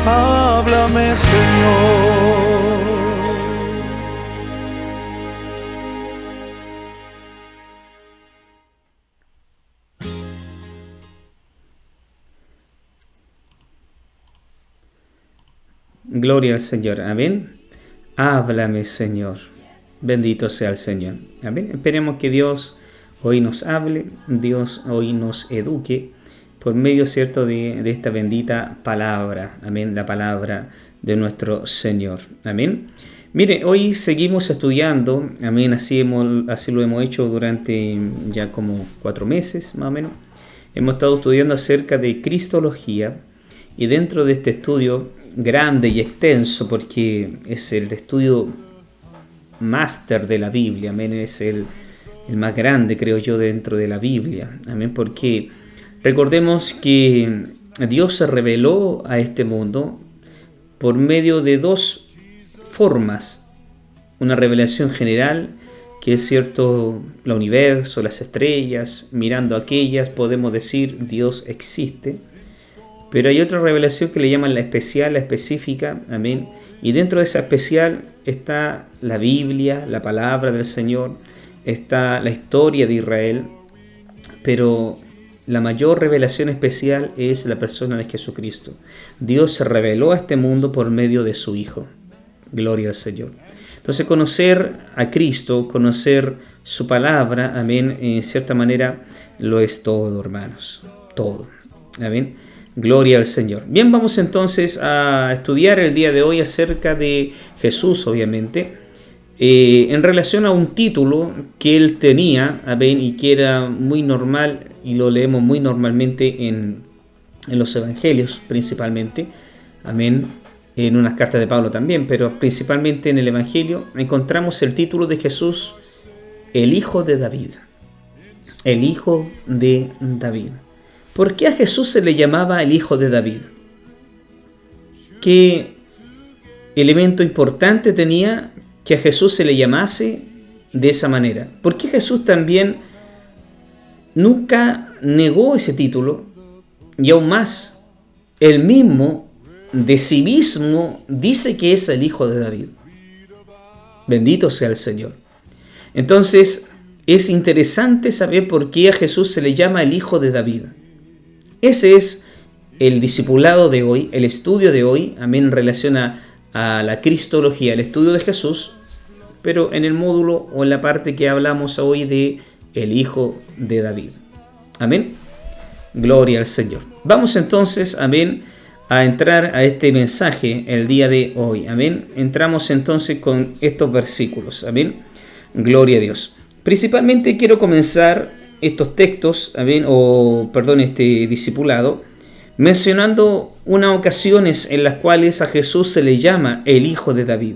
háblame, Señor. Gloria al Señor, amén. Háblame, Señor. Bendito sea el Señor, amén. Esperemos que Dios hoy nos hable, Dios hoy nos eduque por medio, cierto, de esta bendita palabra, amén, la palabra de nuestro Señor, amén. Mire, hoy seguimos estudiando, amén, así lo hemos hecho durante ya como 4 meses, más o menos. Hemos estado estudiando acerca de Cristología, y dentro de este estudio grande y extenso, porque es el estudio máster de la Biblia, amén, es el más grande, creo yo, dentro de la Biblia, amén, porque recordemos que Dios se reveló a este mundo por medio de 2 formas: una revelación general, que es cierto, el universo, las estrellas, mirando aquellas podemos decir Dios existe. Pero hay otra revelación que le llaman la especial, la específica, amén. Y dentro de esa especial está la Biblia, la palabra del Señor, está la historia de Israel, pero la mayor revelación especial es la persona de Jesucristo. Dios se reveló a este mundo por medio de su Hijo. Gloria al Señor. Entonces, conocer a Cristo, conocer su palabra, amén, en cierta manera lo es todo, hermanos. Todo. Amén. Gloria al Señor. Bien, vamos entonces a estudiar el día de hoy acerca de Jesús, obviamente, en relación a un título que él tenía, amén, y que era muy normal, y lo leemos muy normalmente en los evangelios principalmente, amén, en unas cartas de Pablo también, pero principalmente en el evangelio encontramos el título de Jesús, el Hijo de David. El Hijo de David. ¿Por qué a Jesús se le llamaba el Hijo de David? ¿Qué elemento importante tenía que a Jesús se le llamase de esa manera? ¿Por qué Jesús también nunca negó ese título? Y aún más, él mismo de sí mismo dice que es el Hijo de David. Bendito sea el Señor. Entonces, es interesante saber por qué a Jesús se le llama el Hijo de David. Ese es el discipulado de hoy, el estudio de hoy, amén, en relación a la Cristología, el estudio de Jesús, pero en el módulo o en la parte que hablamos hoy de el Hijo de David. Amén. Gloria al Señor. Vamos entonces, amén, a entrar a este mensaje el día de hoy. Amén. Entramos entonces con estos versículos. Amén. Gloria a Dios. Principalmente quiero comenzar estos textos, amén, este discipulado, mencionando unas ocasiones en las cuales a Jesús se le llama el Hijo de David.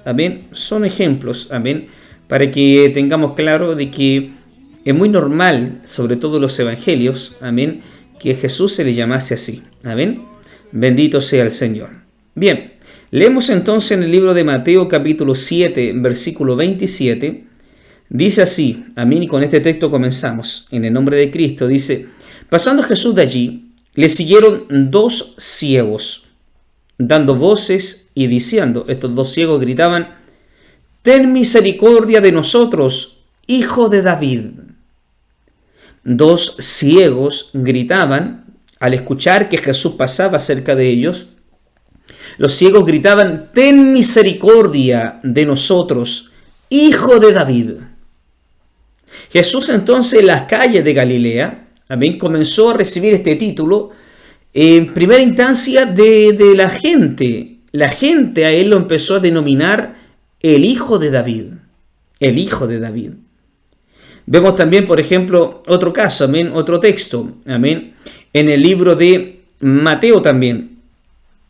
Amén. Son ejemplos, amén, para que tengamos claro de que es muy normal, sobre todo los evangelios, amén, que a Jesús se le llamase así. Amén. Bendito sea el Señor. Bien, leemos entonces en el libro de Mateo capítulo 7, versículo 27. Dice así, amén, y con este texto comenzamos, en el nombre de Cristo. Dice: pasando Jesús de allí, le siguieron 2 ciegos, dando voces y diciendo, estos 2 ciegos gritaban: ten misericordia de nosotros, Hijo de David. 2 ciegos gritaban al escuchar que Jesús pasaba cerca de ellos. Los ciegos gritaban: ten misericordia de nosotros, Hijo de David. Jesús entonces en las calles de Galilea, amén, comenzó a recibir este título en primera instancia de la gente. La gente a él lo empezó a denominar el Hijo de David. El Hijo de David. Vemos también, por ejemplo, otro caso, amén, otro texto, amén, en el libro de Mateo también.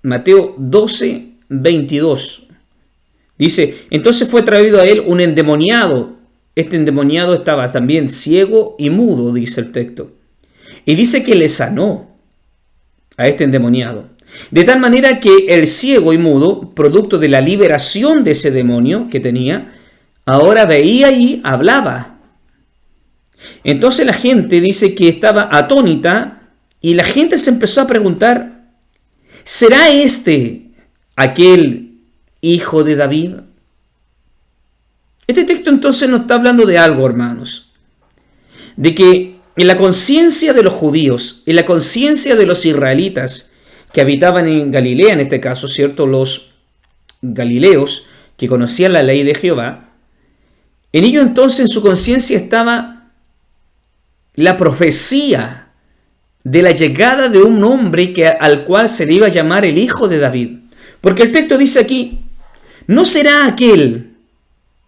Mateo 12, 22. Dice: entonces fue traído a él un endemoniado. Este endemoniado estaba también ciego y mudo, dice el texto. Y dice que le sanó a este endemoniado. De tal manera que el ciego y mudo, producto de la liberación de ese demonio que tenía, ahora veía y hablaba. Entonces la gente dice que estaba atónita y la gente se empezó a preguntar: ¿Será este aquel hijo de David? Este texto entonces nos está hablando de algo, hermanos. De que en la conciencia de los judíos, en la conciencia de los israelitas que habitaban en Galilea, en este caso, ¿cierto? Los galileos que conocían la ley de Jehová, en ello entonces en su conciencia estaba la profecía de la llegada de un hombre al cual se le iba a llamar el hijo de David. Porque el texto dice aquí, ¿no será aquel,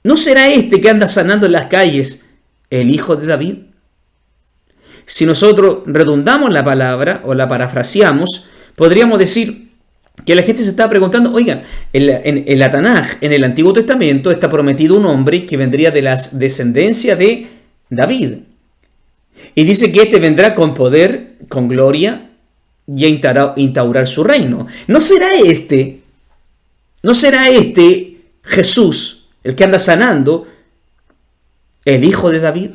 no será este que anda sanando en las calles el hijo de David? Si nosotros redundamos la palabra o la parafraseamos, podríamos decir que la gente se está preguntando, oigan, en la Tanaj, en el Antiguo Testamento, está prometido un hombre que vendría de la descendencia de David. Y dice que éste vendrá con poder, con gloria, y a instaurar su reino. ¿No será este Jesús, el que anda sanando, el hijo de David?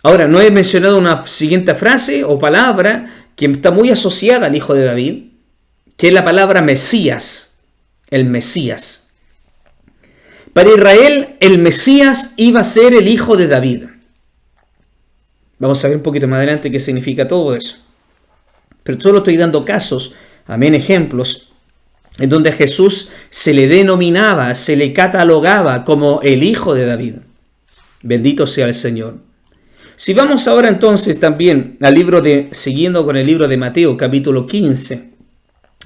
Ahora, no he mencionado una siguiente frase o palabra que está muy asociada al hijo de David, que es la palabra Mesías, el Mesías. Para Israel, el Mesías iba a ser el hijo de David. Vamos a ver un poquito más adelante qué significa todo eso. Pero solo estoy dando casos, amén, ejemplos, en donde a Jesús se le denominaba, se le catalogaba como el hijo de David. Bendito sea el Señor. Si vamos ahora entonces también al siguiendo con el libro de Mateo, capítulo 15,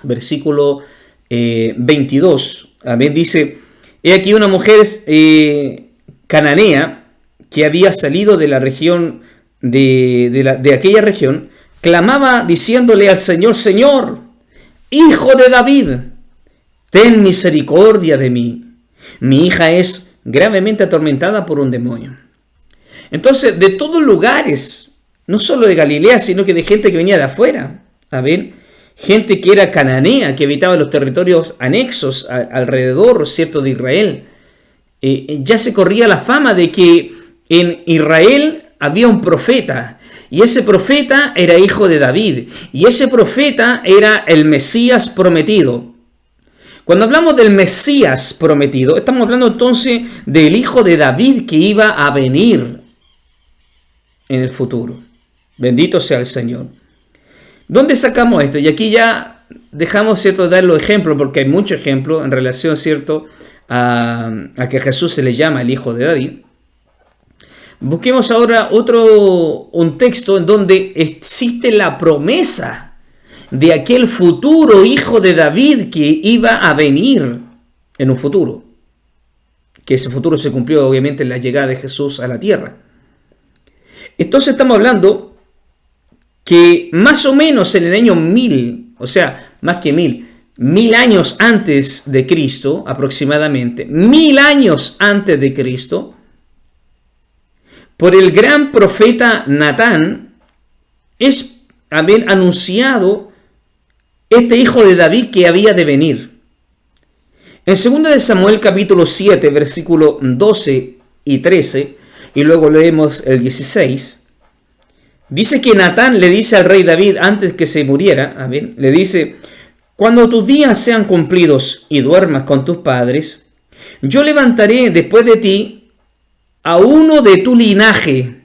versículo 22, amén, dice, he aquí una mujer cananea que había salido de la región, de aquella región, clamaba diciéndole al Señor, Señor, hijo de David, ten misericordia de mí. Mi hija es gravemente atormentada por un demonio. Entonces, de todos lugares, no solo de Galilea, sino que de gente que venía de afuera, ¿amén? Gente que era cananea, que habitaba los territorios anexos alrededor, ¿cierto?, de Israel. Ya se corría la fama de que en Israel había un profeta, y ese profeta era hijo de David, y ese profeta era el Mesías prometido. Cuando hablamos del Mesías prometido, estamos hablando entonces del hijo de David que iba a venir en el futuro. Bendito sea el Señor. ¿Dónde sacamos esto? Y aquí ya dejamos, ¿cierto?, dar los ejemplos, porque hay muchos ejemplos en relación, ¿cierto?, a que a Jesús se le llama el hijo de David. Busquemos ahora un texto en donde existe la promesa de aquel futuro hijo de David que iba a venir en un futuro. Que ese futuro se cumplió obviamente en la llegada de Jesús a la tierra. Entonces estamos hablando que más o menos en el año 1000, o sea, más que 1000 años antes de Cristo, aproximadamente, 1000 años antes de Cristo, por el gran profeta Natán, es también anunciado este hijo de David que había de venir. En 2 de Samuel capítulo 7, versículo 12 y 13, y luego leemos el 16, dice que Natán le dice al rey David antes que se muriera, amén, le dice, cuando tus días sean cumplidos y duermas con tus padres, yo levantaré después de ti a uno de tu linaje.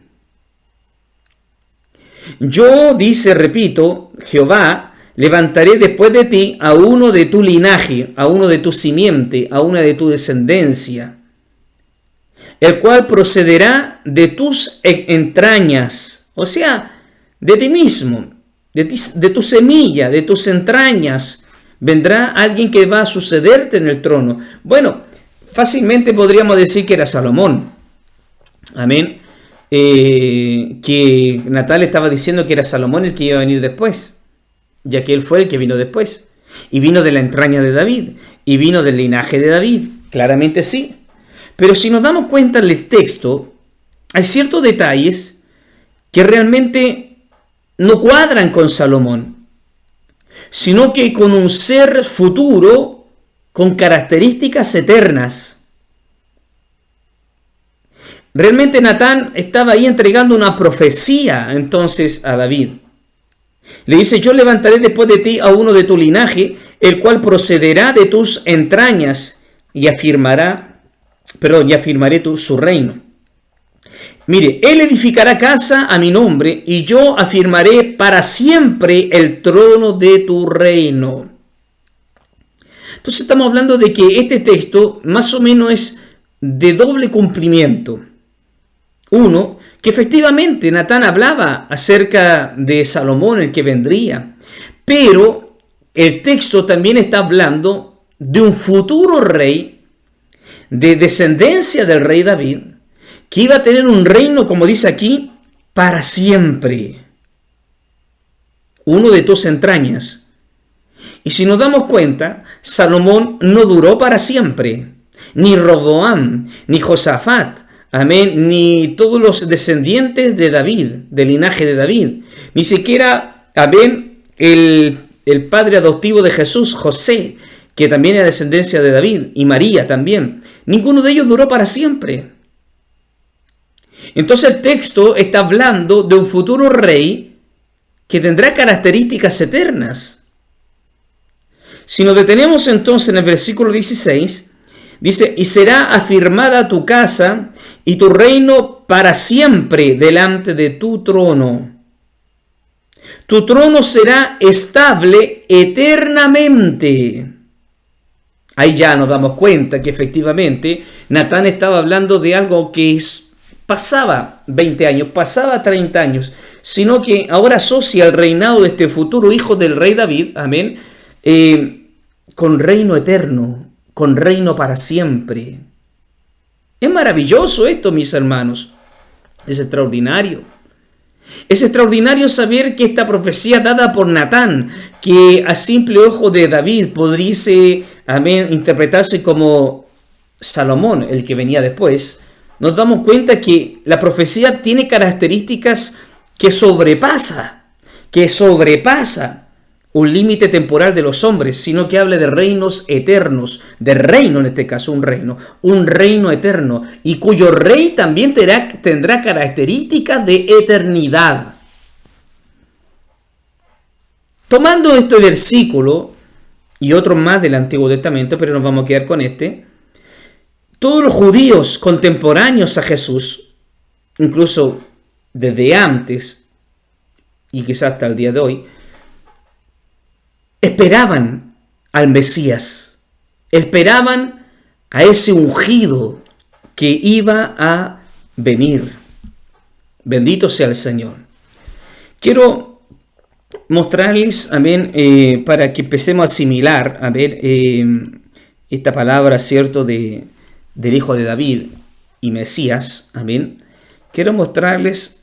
Yo, dice, repito, Jehová, levantaré después de ti a uno de tu linaje, a uno de tu simiente, a una de tu descendencia, el cual procederá de tus entrañas, o sea, de ti mismo, de tu semilla, de tus entrañas, vendrá alguien que va a sucederte en el trono. Bueno, fácilmente podríamos decir que era Salomón. Amén. Que Natán estaba diciendo que era Salomón el que iba a venir después, ya que él fue el que vino después. Y vino de la entraña de David, y vino del linaje de David. Claramente sí. Pero si nos damos cuenta en el texto, hay ciertos detalles que realmente no cuadran con Salomón, sino que con un ser futuro con características eternas. Realmente Natán estaba ahí entregando una profecía entonces a David. Le dice, yo levantaré después de ti a uno de tu linaje, el cual procederá de tus entrañas y afirmaré su reino. Mire, él edificará casa a mi nombre y yo afirmaré para siempre el trono de tu reino. Entonces estamos hablando de que este texto más o menos es de doble cumplimiento. Uno, que efectivamente Natán hablaba acerca de Salomón, el que vendría, pero el texto también está hablando de un futuro rey, de descendencia del rey David, que iba a tener un reino, como dice aquí, para siempre. Uno de tus entrañas. Y si nos damos cuenta, Salomón no duró para siempre. Ni Roboam, ni Josafat, amén, ni todos los descendientes de David, del linaje de David. Ni siquiera, amén, el padre adoptivo de Jesús, José, que también era descendencia de David, y María también. Ninguno de ellos duró para siempre. Entonces el texto está hablando de un futuro rey que tendrá características eternas. Si nos detenemos entonces en el versículo 16, dice, y será afirmada tu casa y tu reino para siempre delante de tu trono. Tu trono será estable eternamente. Ahí ya nos damos cuenta que efectivamente Natán estaba hablando de algo que pasaba 20 años, pasaba 30 años, sino que ahora asocia el reinado de este futuro hijo del rey David, amén, con reino eterno, con reino para siempre. Es maravilloso esto, mis hermanos. Es extraordinario. Es extraordinario saber que esta profecía dada por Natán, que a simple ojo de David podría, amén, interpretarse como Salomón, el que venía después, nos damos cuenta que la profecía tiene características que sobrepasa un límite temporal de los hombres, sino que habla de reinos eternos, de reino en este caso, un reino eterno, y cuyo rey también tendrá características de eternidad. Tomando este versículo y otros más del Antiguo Testamento, pero nos vamos a quedar con este, todos los judíos contemporáneos a Jesús, incluso desde antes y quizás hasta el día de hoy, esperaban al Mesías, esperaban a ese ungido que iba a venir. Bendito sea el Señor. Quiero mostrarles, amén, para que empecemos a asimilar, a ver, esta palabra, ¿cierto?, del Hijo de David y Mesías, amén. Quiero mostrarles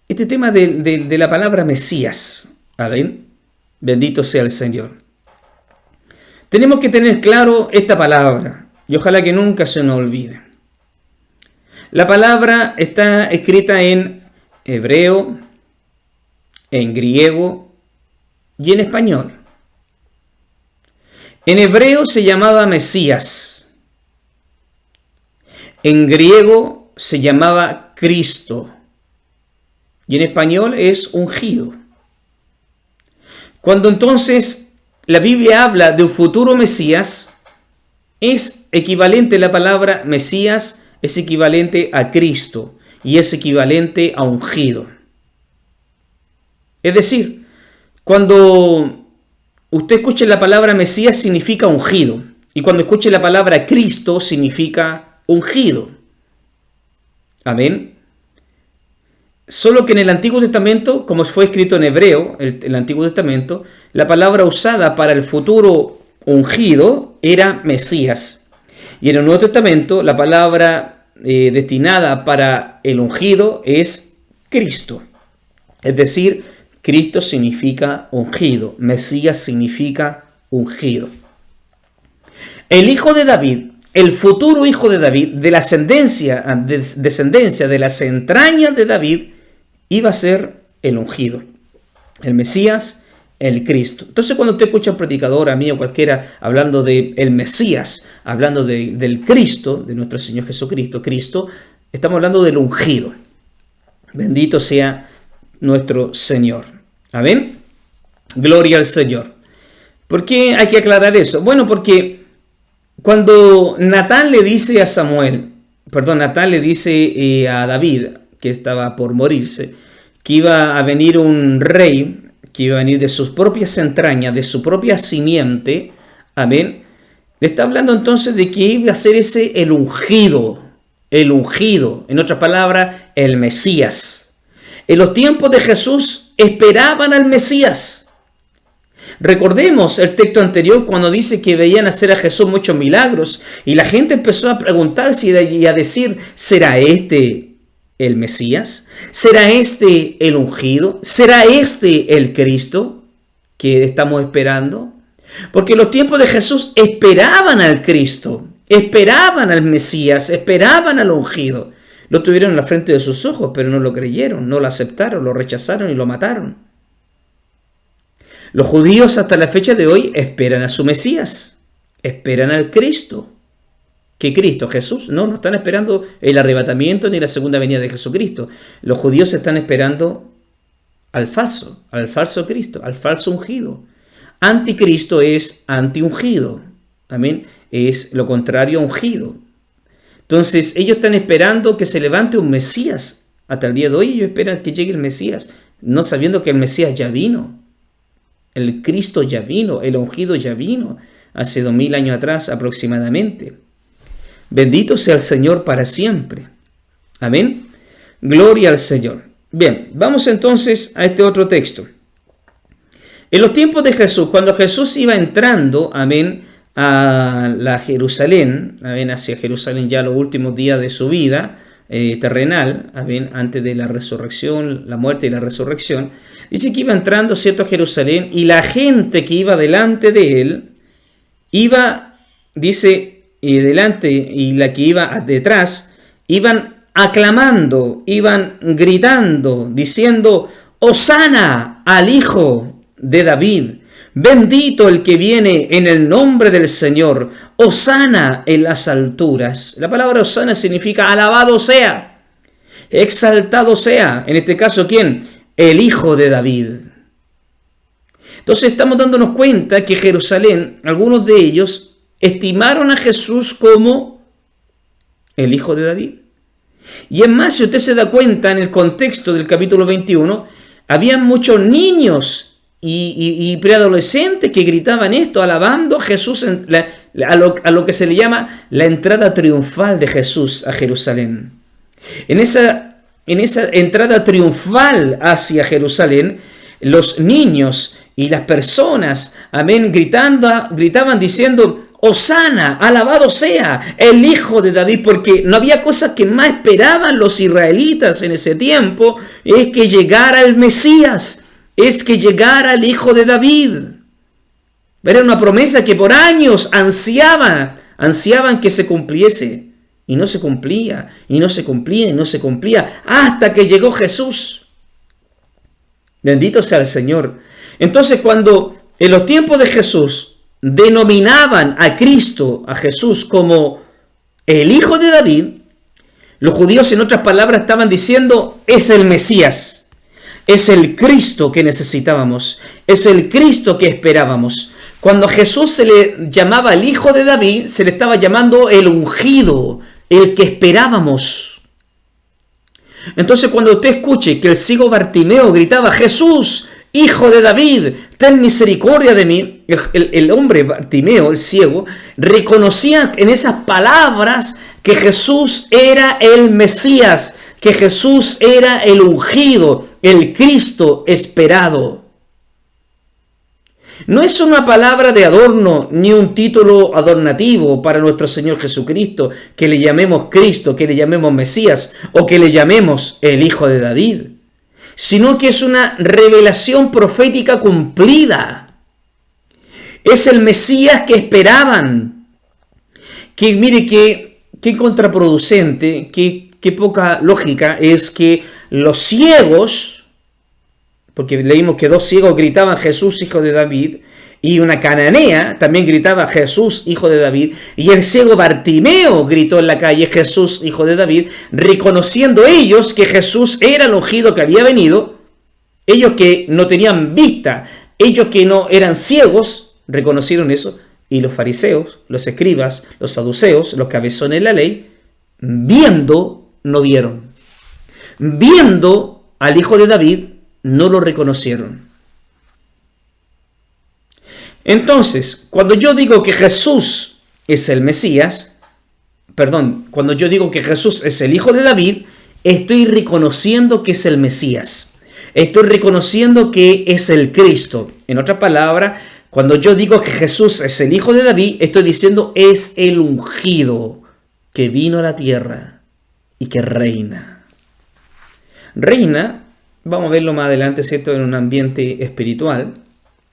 este tema de la palabra Mesías, amén. Bendito sea el Señor. Tenemos que tener claro esta palabra y ojalá que nunca se nos olvide. La palabra está escrita en hebreo, en griego y en español. En hebreo se llamaba Mesías. En griego se llamaba Cristo. Y en español es ungido. Cuando entonces la Biblia habla de un futuro Mesías, es equivalente la palabra Mesías, es equivalente a Cristo y es equivalente a ungido. Es decir, cuando usted escuche la palabra Mesías significa ungido y cuando escuche la palabra Cristo significa ungido. Amén. Solo que en el Antiguo Testamento, como fue escrito en hebreo, el Antiguo Testamento, la palabra usada para el futuro ungido era Mesías. Y en el Nuevo Testamento, la palabra destinada para el ungido es Cristo. Es decir, Cristo significa ungido, Mesías significa ungido. El Hijo de David, el futuro Hijo de David, de la descendencia de las entrañas de David, iba a ser el ungido, el Mesías, el Cristo. Entonces cuando usted escucha a un predicador, a mí o cualquiera, hablando del Mesías, hablando del Cristo, de nuestro Señor Jesucristo, Cristo, estamos hablando del ungido. Bendito sea nuestro Señor. Amén. Gloria al Señor. ¿Por qué hay que aclarar eso? Bueno, porque cuando Natán le dice a David, que estaba por morirse, que iba a venir un rey, que iba a venir de sus propias entrañas, de su propia simiente, amén, le está hablando entonces de que iba a ser el ungido, en otras palabras, el Mesías. En los tiempos de Jesús esperaban al Mesías. Recordemos el texto anterior cuando dice que veían hacer a Jesús muchos milagros y la gente empezó a preguntarse y a decir, ¿será este el Mesías? ¿Será este el ungido? ¿Será este el Cristo que estamos esperando? Porque en los tiempos de Jesús esperaban al Cristo, esperaban al Mesías, esperaban al ungido. Lo tuvieron en la frente de sus ojos, pero no lo creyeron, no lo aceptaron, lo rechazaron y lo mataron. Los judíos hasta la fecha de hoy esperan a su Mesías, esperan al Cristo. ¿Qué Cristo? ¿Jesús? No están esperando el arrebatamiento ni la segunda venida de Jesucristo. Los judíos están esperando al falso Cristo, al falso ungido. Anticristo es antiungido. Amén. Es lo contrario a ungido. Entonces ellos están esperando que se levante un Mesías. Hasta el día de hoy ellos esperan que llegue el Mesías, no sabiendo que el Mesías ya vino. El Cristo ya vino, el ungido ya vino, hace 2000 años atrás aproximadamente. Bendito sea el Señor para siempre. Amén. Gloria al Señor. Bien, vamos entonces a este otro texto. En los tiempos de Jesús, cuando Jesús iba entrando, amén, a la Jerusalén, amén, hacia Jerusalén ya los últimos días de su vida terrenal, amén, antes de la resurrección, la muerte y la resurrección, dice que iba entrando, ¿cierto?, a Jerusalén, y la gente que iba delante de él, delante y la que iba detrás, iban aclamando, iban gritando, diciendo, Hosana al Hijo de David, bendito el que viene en el nombre del Señor, Hosana en las alturas. La palabra Hosana significa alabado sea, exaltado sea, en este caso, ¿quién? El Hijo de David. Entonces estamos dándonos cuenta que Jerusalén, algunos de ellos, estimaron a Jesús como el Hijo de David. Y es más, si usted se da cuenta en el contexto del capítulo 21, habían muchos niños y preadolescentes que gritaban esto, alabando a Jesús, a lo que se le llama la entrada triunfal de Jesús a Jerusalén. En esa entrada triunfal hacia Jerusalén, los niños y las personas, amén, gritaban diciendo, Hosana, alabado sea el Hijo de David, porque no había cosa que más esperaban los israelitas en ese tiempo, es que llegara el Mesías, es que llegara el Hijo de David. Era una promesa que por años ansiaban que se cumpliese. Y no se cumplía, y no se cumplía, y no se cumplía, hasta que llegó Jesús. Bendito sea el Señor. Entonces, cuando en los tiempos de Jesús denominaban a Cristo, a Jesús, como el Hijo de David, los judíos, en otras palabras, estaban diciendo, es el Mesías. Es el Cristo que necesitábamos, es el Cristo que esperábamos. Cuando a Jesús se le llamaba el Hijo de David, se le estaba llamando el ungido, el que esperábamos. Entonces, cuando usted escuche que el ciego Bartimeo gritaba, Jesús, Hijo de David, ten misericordia de mí, el hombre Bartimeo, el ciego, reconocía en esas palabras que Jesús era el Mesías, que Jesús era el ungido, el Cristo esperado. No es una palabra de adorno ni un título adornativo para nuestro Señor Jesucristo, que le llamemos Cristo, que le llamemos Mesías o que le llamemos el Hijo de David, sino que es una revelación profética cumplida. Es el Mesías que esperaban. Que mire qué contraproducente, qué poca lógica es que los ciegos, porque leímos que 2 ciegos gritaban Jesús, Hijo de David, y una cananea también gritaba Jesús, Hijo de David, y el ciego Bartimeo gritó en la calle Jesús, Hijo de David, reconociendo ellos que Jesús era el ungido que había venido. ellos que no tenían vista, ellos que no eran ciegos, reconocieron eso. Y los fariseos, los escribas, los saduceos, los cabezones de la ley, viendo, no vieron. Viendo al Hijo de David, no lo reconocieron. Entonces, cuando yo digo que Jesús es el Mesías, cuando yo digo que Jesús es el Hijo de David, estoy reconociendo que es el Mesías. Estoy reconociendo que es el Cristo. En otras palabras, cuando yo digo que Jesús es el Hijo de David, estoy diciendo es el ungido que vino a la tierra y que reina. Reina, vamos a verlo más adelante, ¿cierto?, en un ambiente espiritual,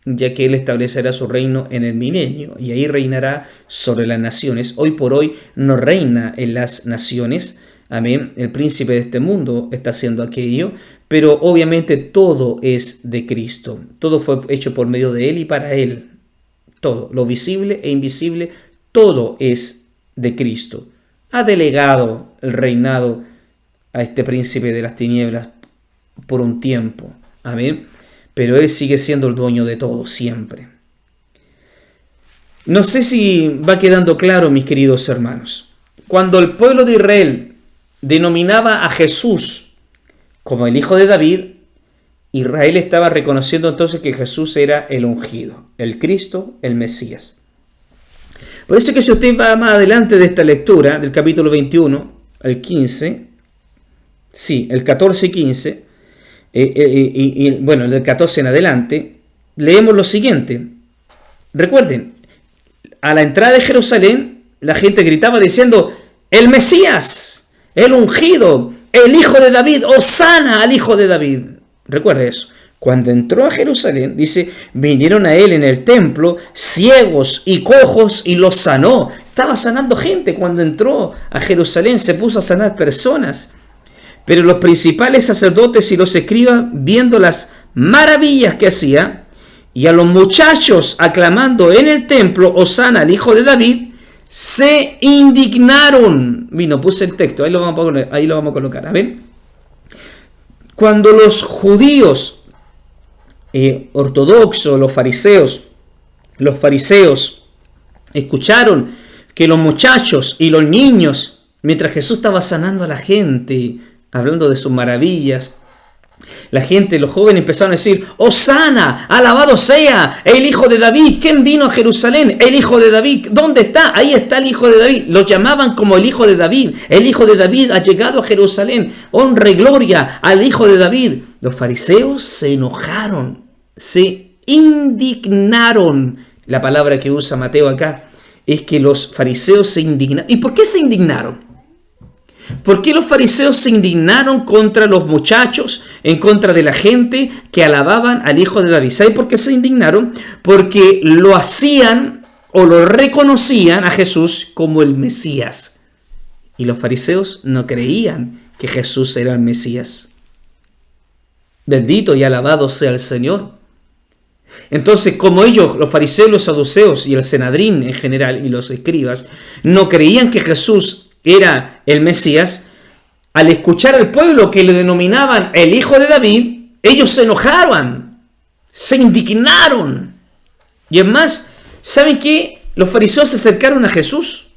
ya que Él establecerá su reino en el milenio y ahí reinará sobre las naciones. Hoy por hoy no reina en las naciones. Amén. El príncipe de este mundo está haciendo aquello, pero obviamente todo es de Cristo. Todo fue hecho por medio de Él y para Él. Todo, lo visible e invisible, todo es de Cristo. Ha delegado el reinado a este príncipe de las tinieblas por un tiempo. Amén. Pero Él sigue siendo el dueño de todo, siempre. No sé si va quedando claro, mis queridos hermanos. Cuando el pueblo de Israel denominaba a Jesús como el Hijo de David, Israel estaba reconociendo entonces que Jesús era el ungido, el Cristo, el Mesías. Por eso que si usted va más adelante de esta lectura, del capítulo 21 al 15, el 14 y 15, bueno, del 14 en adelante, leemos lo siguiente. Recuerden, a la entrada de Jerusalén, la gente gritaba diciendo, el Mesías, el ungido, el Hijo de David, ¡Hosana al Hijo de David! Recuerde eso. Cuando entró a Jerusalén, dice, vinieron a él en el templo ciegos y cojos y los sanó. Estaba sanando gente cuando entró a Jerusalén, se puso a sanar personas. Pero los principales sacerdotes y los escribas, viendo las maravillas que hacía, y a los muchachos aclamando en el templo, ¡Hosana al Hijo de David!, se indignaron. Puse el texto, ahí lo vamos a colocar. A ver. Cuando los judíos ortodoxos, los fariseos escucharon que los muchachos y los niños, mientras Jesús estaba sanando a la gente, hablando de sus maravillas, la gente, los jóvenes empezaron a decir, ¡Hosana! ¡Alabado sea el Hijo de David! ¿Quién vino a Jerusalén? El Hijo de David. ¿Dónde está? Ahí está el Hijo de David. Lo llamaban como el Hijo de David. El Hijo de David ha llegado a Jerusalén. Honra y gloria al Hijo de David. Los fariseos se enojaron, se indignaron. La palabra que usa Mateo acá es que los fariseos se indignaron. ¿Y por qué se indignaron? ¿Por qué los fariseos se indignaron contra los muchachos, en contra de la gente que alababan al Hijo de David? ¿Sabe por qué se indignaron? Porque lo hacían o lo reconocían a Jesús como el Mesías. Y los fariseos no creían que Jesús era el Mesías. Bendito y alabado sea el Señor. Entonces, como ellos, los fariseos, los saduceos y el Sanedrín en general y los escribas, no creían que Jesús era el Mesías, al escuchar al pueblo que le denominaban el Hijo de David, ellos se enojaron, se indignaron. Y es más, ¿saben qué? Los fariseos se acercaron a Jesús.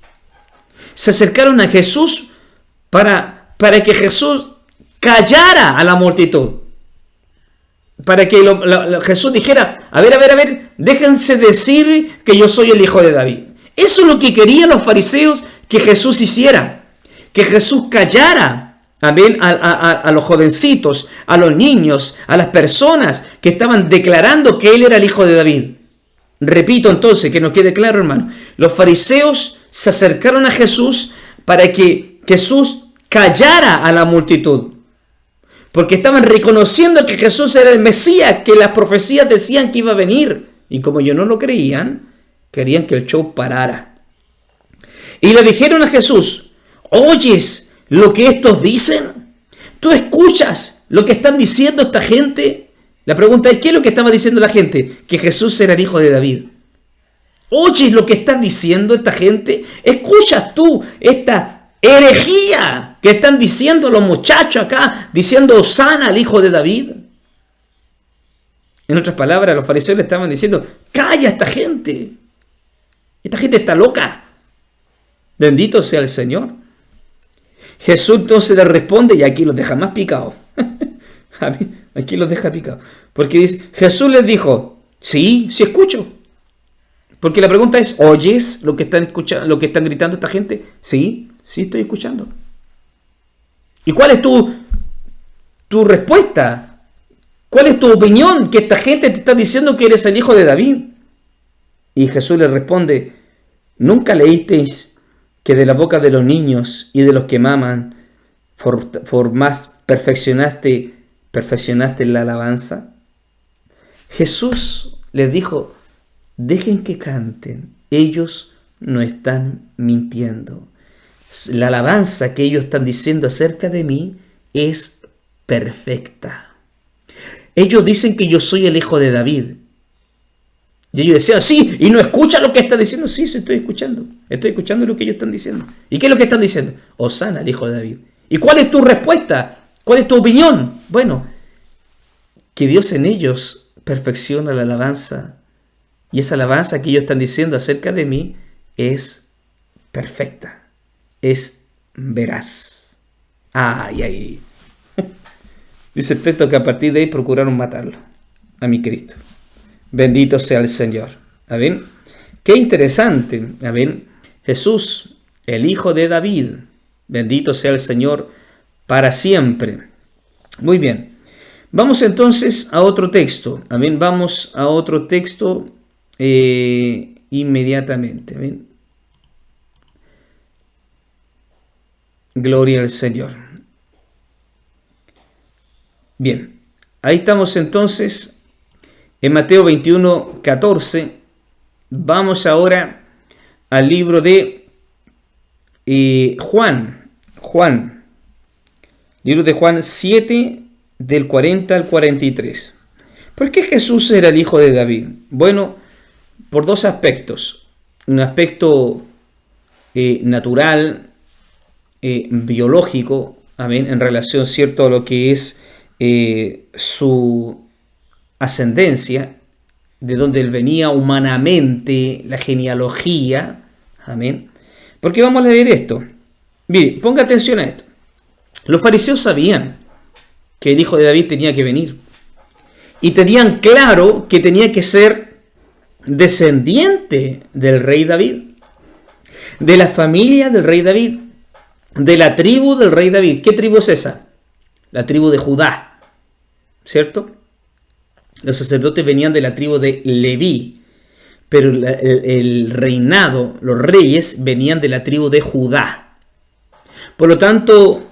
Se acercaron a Jesús para que Jesús callara a la multitud. Para que Jesús dijera, a ver, déjense decir que yo soy el Hijo de David. Eso es lo que querían los fariseos que Jesús hiciera, que Jesús callara, amén, a los jovencitos, a los niños, a las personas que estaban declarando que Él era el Hijo de David. Repito entonces, que nos quede claro, hermano, los fariseos se acercaron a Jesús para que Jesús callara a la multitud, porque estaban reconociendo que Jesús era el Mesías, que las profecías decían que iba a venir, y como ellos no lo creían, querían que el show parara. Y le dijeron a Jesús, ¿oyes lo que estos dicen? ¿Tú escuchas lo que están diciendo esta gente? La pregunta es, ¿qué es lo que estaba diciendo la gente? Que Jesús era el Hijo de David. ¿Oyes lo que están diciendo esta gente? ¿Escuchas tú esta herejía que están diciendo los muchachos acá, diciendo Hosana al Hijo de David? En otras palabras, los fariseos le estaban diciendo, ¡calla a esta gente! Esta gente está loca. Bendito sea el Señor. Jesús entonces le responde, y aquí los deja más picados. Aquí los deja picados. Porque dice, Jesús les dijo, sí escucho. Porque la pregunta es, ¿oyes lo que están escuchando, lo que están gritando esta gente? Sí estoy escuchando. ¿Y cuál es tu respuesta? ¿Cuál es tu opinión? Que esta gente te está diciendo que eres el hijo de David. Y Jesús le responde, ¿nunca leísteis que de la boca de los niños y de los que maman perfeccionaste la alabanza? Jesús les dijo, dejen que canten, ellos no están mintiendo. La alabanza que ellos están diciendo acerca de mí es perfecta. Ellos dicen que yo soy el hijo de David. Y ellos decían, sí, y no escucha lo que está diciendo. Sí, estoy escuchando. Estoy escuchando lo que ellos están diciendo. ¿Y qué es lo que están diciendo? Hosana, el hijo de David. ¿Y cuál es tu respuesta? ¿Cuál es tu opinión? Bueno, que Dios en ellos perfecciona la alabanza. Y esa alabanza que ellos están diciendo acerca de mí es perfecta. Es veraz. Ay. Dice el texto que a partir de ahí procuraron matarlo, a mi Cristo. Bendito sea el Señor. Amén. Qué interesante. Amén. Jesús, el hijo de David. Bendito sea el Señor para siempre. Muy bien. Vamos entonces a otro texto. Amén. Vamos a otro texto inmediatamente. Amén. Gloria al Señor. Bien, ahí estamos entonces en Mateo 21, 14. Vamos ahora al libro de Juan. Libro de Juan 7, del 40 al 43. ¿Por qué Jesús era el hijo de David? Bueno, por dos aspectos. Un aspecto natural, biológico, amén, en relación, cierto, a lo que es su ascendencia, de donde él venía humanamente, la genealogía, amén. Porque vamos a leer esto. Mire, ponga atención a esto. Los fariseos sabían que el hijo de David tenía que venir, y tenían claro que tenía que ser descendiente del rey David, de la familia del rey David, de la tribu del rey David. ¿Qué tribu es esa? La tribu de Judá. ¿Cierto? Los sacerdotes venían de la tribu de Leví, pero el reinado, los reyes, venían de la tribu de Judá. Por lo tanto,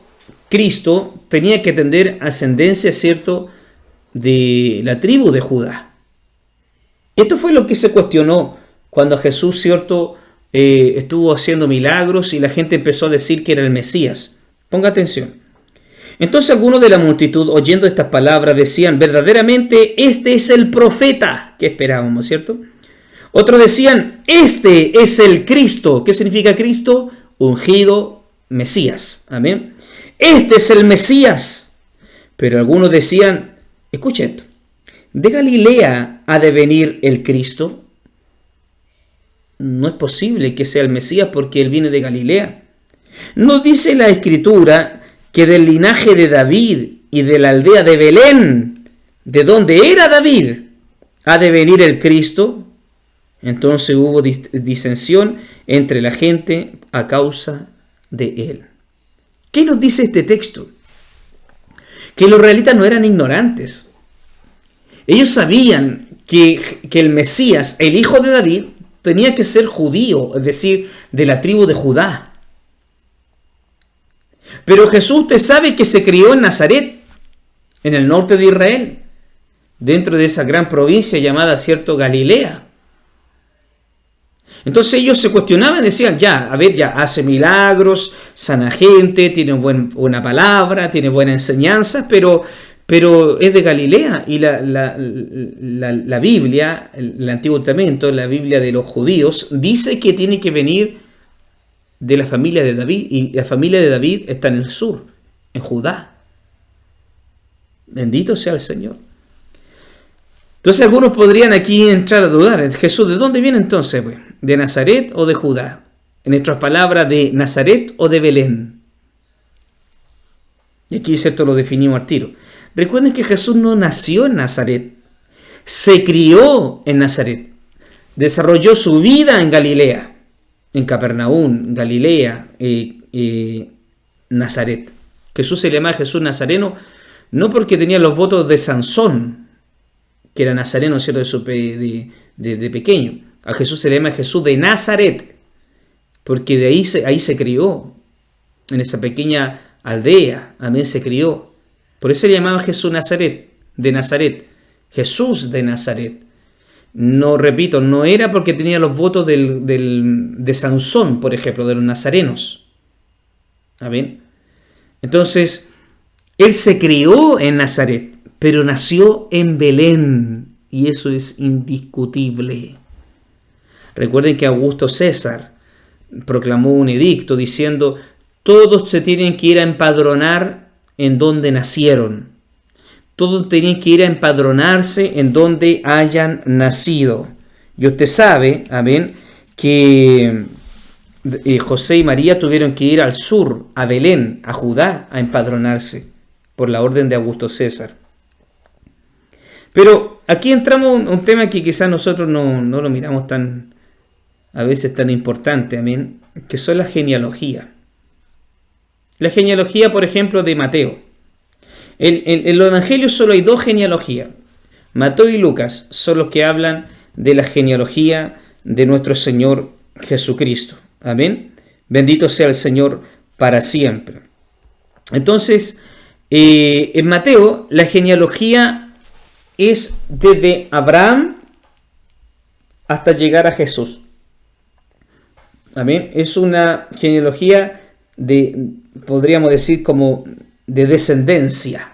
Cristo tenía que tener ascendencia, ¿cierto?, de la tribu de Judá. Esto fue lo que se cuestionó cuando Jesús, ¿cierto?, estuvo haciendo milagros y la gente empezó a decir que era el Mesías. Ponga atención. Entonces algunos de la multitud, oyendo estas palabras, decían, verdaderamente este es el profeta que esperábamos, ¿cierto? Otros decían, este es el Cristo. ¿Qué significa Cristo? Ungido, Mesías. Amén. Este es el Mesías. Pero algunos decían, escucha esto, ¿de Galilea ha de venir el Cristo? No es posible que sea el Mesías porque él viene de Galilea. ¿No dice la Escritura que del linaje de David y de la aldea de Belén, de donde era David, ha de venir el Cristo? Entonces hubo disensión entre la gente a causa de él. ¿Qué nos dice este texto? Que los israelitas no eran ignorantes. Ellos sabían que el Mesías, el hijo de David, tenía que ser judío, es decir, de la tribu de Judá. Pero Jesús, usted sabe que se crió en Nazaret, en el norte de Israel, dentro de esa gran provincia llamada, ¿cierto?, Galilea. Entonces ellos se cuestionaban, decían, ya hace milagros, sana gente, tiene buena palabra, tiene buena enseñanza, pero es de Galilea. Y la Biblia, el Antiguo Testamento, la Biblia de los judíos, dice que tiene que venir de la familia de David, y la familia de David está en el sur, en Judá. Bendito sea el Señor. Entonces algunos podrían aquí entrar a dudar. Jesús, ¿de dónde viene entonces? Pues? ¿De Nazaret o de Judá? En otras palabras, ¿de Nazaret o de Belén? Y aquí, ¿cierto?, lo definimos al tiro. Recuerden que Jesús no nació en Nazaret. Se crió en Nazaret. Desarrolló su vida en Galilea. En Capernaum, Galilea, Nazaret. Jesús se llama Jesús Nazareno no porque tenía los votos de Sansón, que era nazareno, ¿cierto?, de pequeño. A Jesús se le llama Jesús de Nazaret, porque de ahí se crió, en esa pequeña aldea, amén, se crió. Por eso se le llamaba Jesús de Nazaret, Jesús de Nazaret. No, repito, no era porque tenía los votos de Sansón, por ejemplo, de los nazarenos. Amén. Entonces, él se crió en Nazaret, pero nació en Belén, y eso es indiscutible. Recuerden que Augusto César proclamó un edicto diciendo: todos se tienen que ir a empadronar en donde nacieron. Todos tienen que ir a empadronarse en donde hayan nacido. Y usted sabe, amén, que José y María tuvieron que ir al sur, a Belén, a Judá, a empadronarse por la orden de Augusto César. Pero aquí entramos en un tema que quizás nosotros no lo miramos a veces tan importante, amén, que son las genealogías. La genealogía, por ejemplo, de Mateo. En los evangelios solo hay dos genealogías. Mateo y Lucas son los que hablan de la genealogía de nuestro Señor Jesucristo. Amén. Bendito sea el Señor para siempre. Entonces, en Mateo, la genealogía es desde Abraham hasta llegar a Jesús. Amén. Es una genealogía podríamos decir, como de descendencia,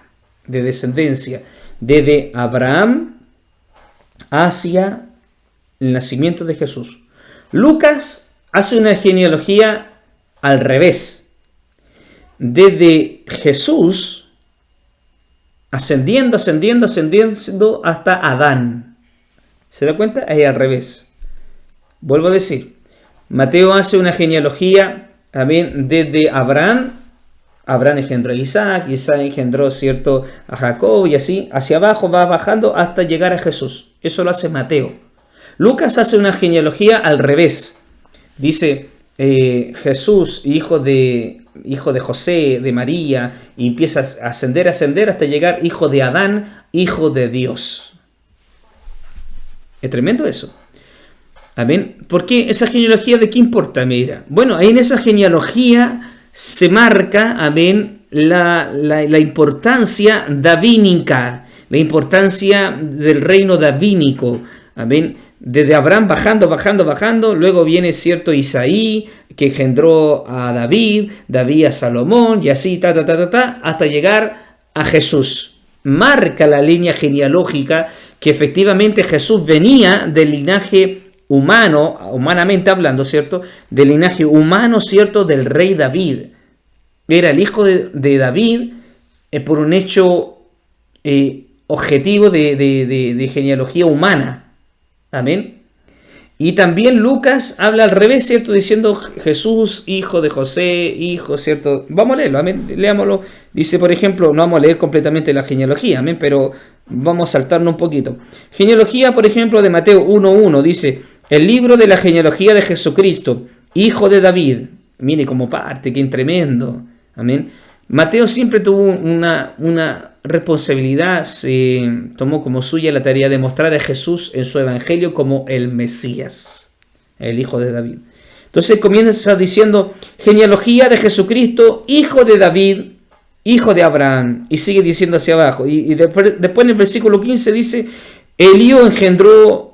desde Abraham hacia el nacimiento de Jesús. Lucas hace una genealogía al revés, desde Jesús ascendiendo hasta Adán. ¿Se da cuenta? Es al revés. Vuelvo a decir, Mateo hace una genealogía también desde Abraham engendró a Isaac engendró, ¿cierto?, a Jacob, y así hacia abajo va bajando hasta llegar a Jesús. Eso lo hace Mateo. Lucas hace una genealogía al revés. Dice Jesús, hijo de José, de María, y empieza a ascender hasta llegar hijo de Adán, hijo de Dios. Es tremendo eso. Amén. ¿Por qué esa genealogía de qué importa? Mira, bueno, ahí en esa genealogía se marca, amén, la importancia davínica, la importancia del reino davínico, amén. Desde Abraham bajando, luego viene, cierto, Isaí, que engendró a David a Salomón, y así, hasta llegar a Jesús. Marca la línea genealógica que efectivamente Jesús venía del linaje humano, humanamente hablando, ¿cierto?, del linaje humano, ¿cierto?, del rey David. Era el hijo de David por un hecho objetivo de genealogía humana. Amén. Y también Lucas habla al revés, ¿cierto?, diciendo Jesús, hijo de José, hijo, ¿cierto? Vamos a leerlo, amén, leámoslo. Dice, por ejemplo, no vamos a leer completamente la genealogía, amén, pero vamos a saltarnos un poquito. Genealogía, por ejemplo, de Mateo 1.1, dice: el libro de la genealogía de Jesucristo, hijo de David. Mire cómo parte, qué tremendo. Amén. Mateo siempre tuvo una responsabilidad, se tomó como suya la tarea de mostrar a Jesús en su evangelio como el Mesías, el hijo de David. Entonces comienza diciendo: genealogía de Jesucristo, hijo de David, hijo de Abraham. Y sigue diciendo hacia abajo. Y después en el versículo 15 dice: Elío engendró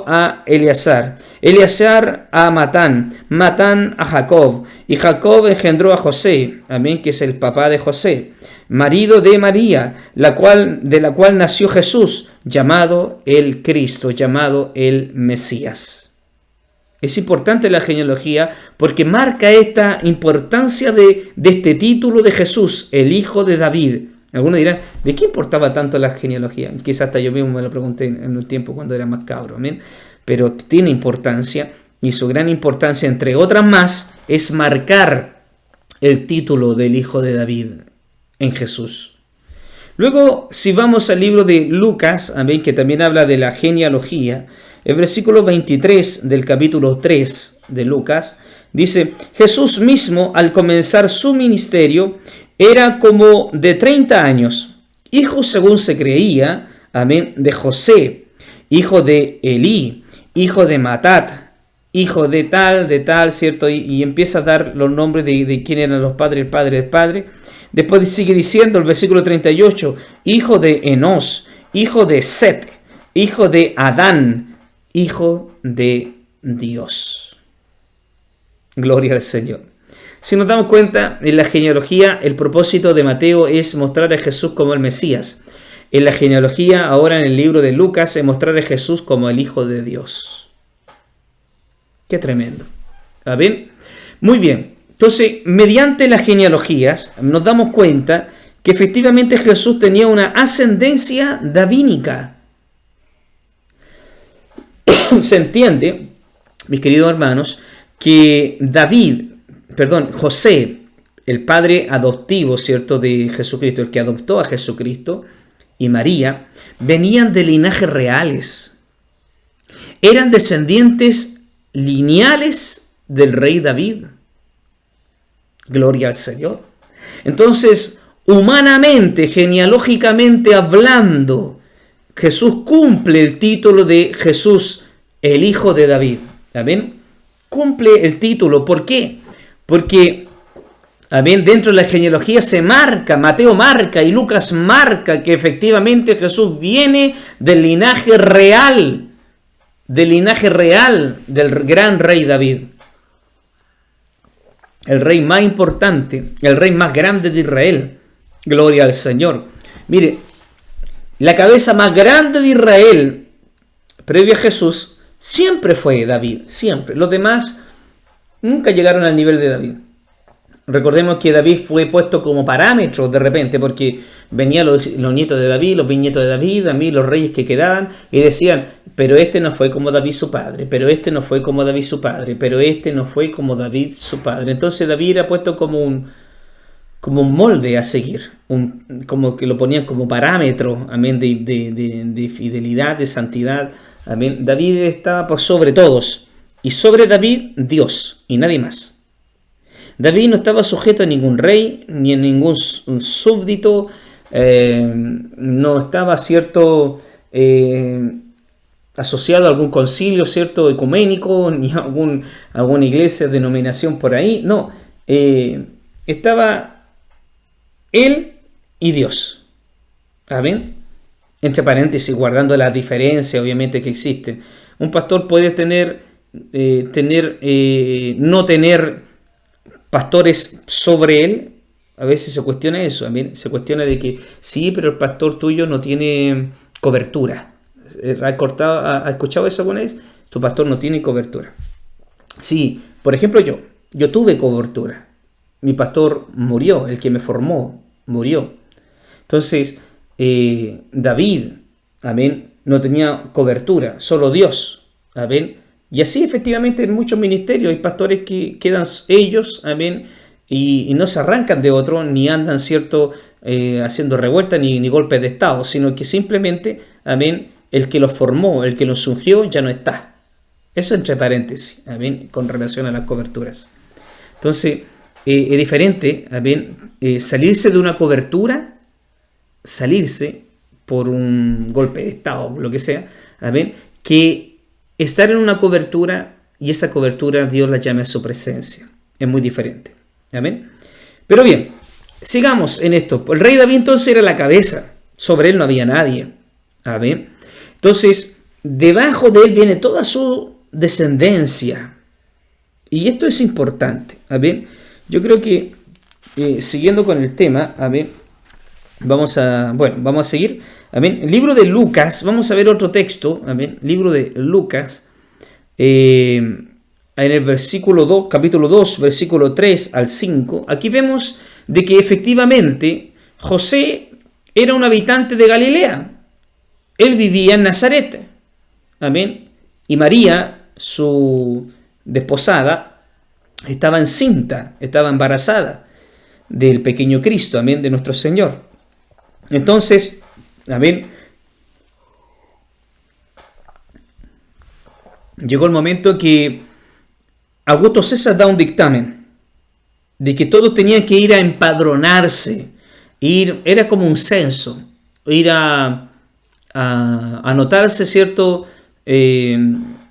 a Eleazar, Eleazar a Matán a Jacob, y Jacob engendró a José, amén, que es el papá de José, marido de María, de la cual nació Jesús, llamado el Cristo, llamado el Mesías. Es importante la genealogía porque marca esta importancia de este título de Jesús, el hijo de David, Algunos dirán, ¿de qué importaba tanto la genealogía? Quizás hasta yo mismo me lo pregunté en un tiempo cuando era más cabro, amén. Pero tiene importancia, y su gran importancia, entre otras más, es marcar el título del Hijo de David en Jesús. Luego, si vamos al libro de Lucas, amén, que también habla de la genealogía, el versículo 23 del capítulo 3 de Lucas, dice, Jesús mismo, al comenzar su ministerio, era como de 30 años, hijo según se creía, amén, de José, hijo de Elí, hijo de Matat, hijo de tal, ¿cierto? Y empieza a dar los nombres de quién eran los padres, el padre del padre. Después sigue diciendo el versículo 38, hijo de Enos, hijo de Set, hijo de Adán, hijo de Dios. Gloria al Señor. Si nos damos cuenta, en la genealogía, el propósito de Mateo es mostrar a Jesús como el Mesías. En la genealogía, ahora en el libro de Lucas, es mostrar a Jesús como el Hijo de Dios. Qué tremendo. ¿Amén? Muy bien. Entonces, mediante las genealogías, nos damos cuenta que efectivamente Jesús tenía una ascendencia davínica. Se entiende, mis queridos hermanos, que José, el padre adoptivo, ¿cierto?, de Jesucristo, el que adoptó a Jesucristo, y María, venían de linajes reales. Eran descendientes lineales del rey David. Gloria al Señor. Entonces, humanamente, genealógicamente hablando, Jesús cumple el título de Jesús, el Hijo de David. ¿Amén? Cumple el título. ¿Por qué? Porque, amén, dentro de la genealogía se marca, Mateo marca y Lucas marca que efectivamente Jesús viene del linaje real del gran rey David. El rey más importante, el rey más grande de Israel. Gloria al Señor. Mire, la cabeza más grande de Israel, previo a Jesús, siempre fue David, siempre. Los demás nunca llegaron al nivel de David. Recordemos que David fue puesto como parámetro de repente, porque venían los nietos de David, los bisnietos de David, a mí los reyes que quedaban, y decían, pero este no fue como David su padre, pero este no fue como David su padre, pero este no fue como David su padre. Entonces David era puesto como un molde a seguir, como que lo ponían como parámetro, amén, de fidelidad, de santidad. Amén. David estaba por sobre todos, y sobre David Dios, y nadie más. David no estaba sujeto a ningún rey, ni a ningún súbdito, no estaba, ¿cierto?, asociado a algún concilio, ¿cierto?, ecuménico, ni a alguna iglesia, denominación por ahí. No, estaba él y Dios. ¿Amén? Entre paréntesis, guardando la diferencia, obviamente, que existe. Un pastor puede no tener pastores sobre él. A veces se cuestiona eso. Se cuestiona de que sí, pero el pastor tuyo no tiene cobertura. ¿Ha escuchado eso alguna vez? Tu pastor no tiene cobertura. Sí, por ejemplo, yo tuve cobertura. Mi pastor murió, el que me formó murió. Entonces, David, amén, no tenía cobertura, solo Dios, amén. Y así efectivamente en muchos ministerios hay pastores que quedan ellos, amén, y no se arrancan de otro, ni andan, ¿cierto?, haciendo revueltas ni golpes de estado, sino que simplemente, amén, el que los formó, el que los ungió, ya no está. Eso entre paréntesis, amén, con relación a las coberturas. Entonces, es diferente, amén, salirse de una cobertura, salirse por un golpe de estado, lo que sea, amén, que estar en una cobertura y esa cobertura Dios la llame a su presencia. Es muy diferente. Amén. Pero bien, sigamos en esto. El rey David entonces era la cabeza. Sobre él no había nadie. Amén. Entonces, debajo de él viene toda su descendencia. Y esto es importante. Amén. Yo creo que, siguiendo con el tema, amén, vamos a seguir. Amén. El libro de Lucas, vamos a ver otro texto. Amén. Libro de Lucas, en el versículo 2, capítulo 2, versículo 3 al 5. Aquí vemos de que efectivamente José era un habitante de Galilea. Él vivía en Nazaret. Amén. Y María, su desposada, estaba encinta, estaba embarazada del pequeño Cristo, amén, de nuestro Señor. Entonces, amén, llegó el momento que Augusto César da un dictamen de que todos tenían que ir a empadronarse, era como un censo, ir a anotarse, ¿cierto?,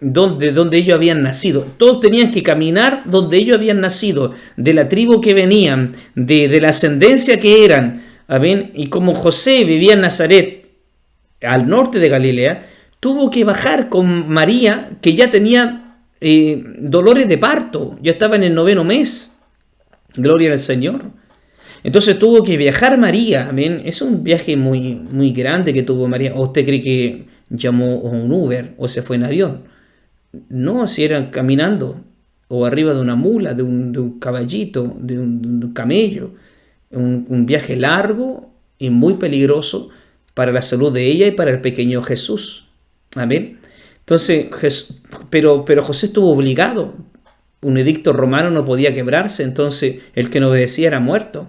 donde ellos habían nacido. Todos tenían que caminar donde ellos habían nacido, de la tribu que venían, de la ascendencia que eran. ¿Amén? Y como José vivía en Nazaret, al norte de Galilea, tuvo que bajar con María, que ya tenía dolores de parto, ya estaba en el 9º mes. Gloria al Señor. Entonces tuvo que viajar María. Amén. Es un viaje muy, muy grande que tuvo María. ¿O usted cree que llamó un Uber o se fue en avión? No, si eran caminando o arriba de una mula, de un caballito, de un camello. Un viaje largo y muy peligroso para la salud de ella y para el pequeño Jesús. Amén. Entonces, pero José estuvo obligado. Un edicto romano no podía quebrarse, entonces el que no obedecía era muerto.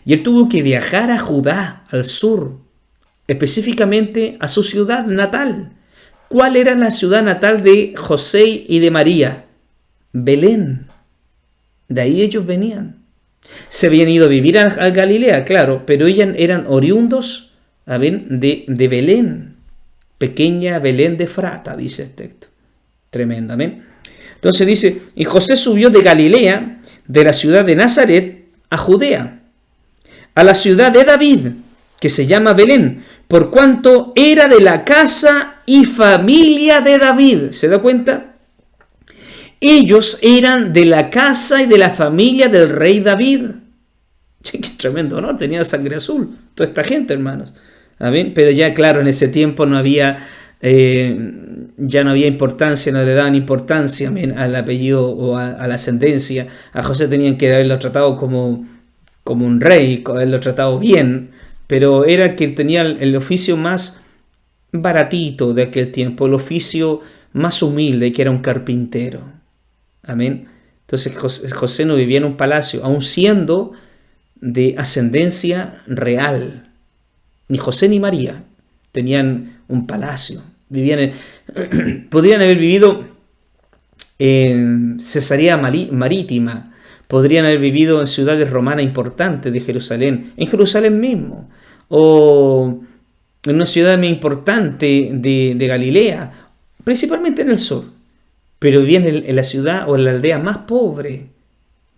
Y él tuvo que viajar a Judá, al sur, específicamente a su ciudad natal. ¿Cuál era la ciudad natal de José y de María? Belén. De ahí ellos venían. Se habían ido a vivir a Galilea, claro, pero ellos eran oriundos, de Belén. Pequeña Belén de Efrata, dice el texto. Tremendamente. Entonces dice, y José subió de Galilea, de la ciudad de Nazaret, a Judea, a la ciudad de David, que se llama Belén, por cuanto era de la casa y familia de David. ¿Se da cuenta? Ellos eran de la casa y de la familia del rey David. Qué tremendo, ¿no? Tenían sangre azul, toda esta gente, hermanos. ¿Amén? Pero ya, claro, en ese tiempo no había... ya no había importancia, no le daban importancia, amén, al apellido o a la ascendencia. A José tenían que haberlo tratado como un rey, haberlo tratado bien, pero era que tenía el oficio más baratito de aquel tiempo, el oficio más humilde, que era un carpintero. Amén. Entonces José no vivía en un palacio, aun siendo de ascendencia real. Ni José ni María tenían un palacio. Podrían haber vivido en Cesarea Marítima, podrían haber vivido en ciudades romanas importantes de Jerusalén, en Jerusalén mismo, o en una ciudad muy importante de Galilea, principalmente en el sur, pero vivían en la ciudad o en la aldea más pobre,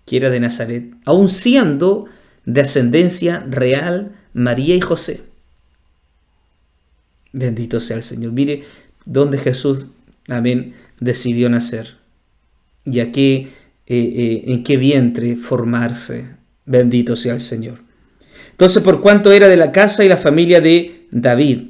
que era de Nazaret, aun siendo de ascendencia real María y José. Bendito sea el Señor. Mire dónde Jesús, amén, decidió nacer y a qué, en qué vientre formarse. Bendito sea el Señor. Entonces, por cuanto era de la casa y la familia de David,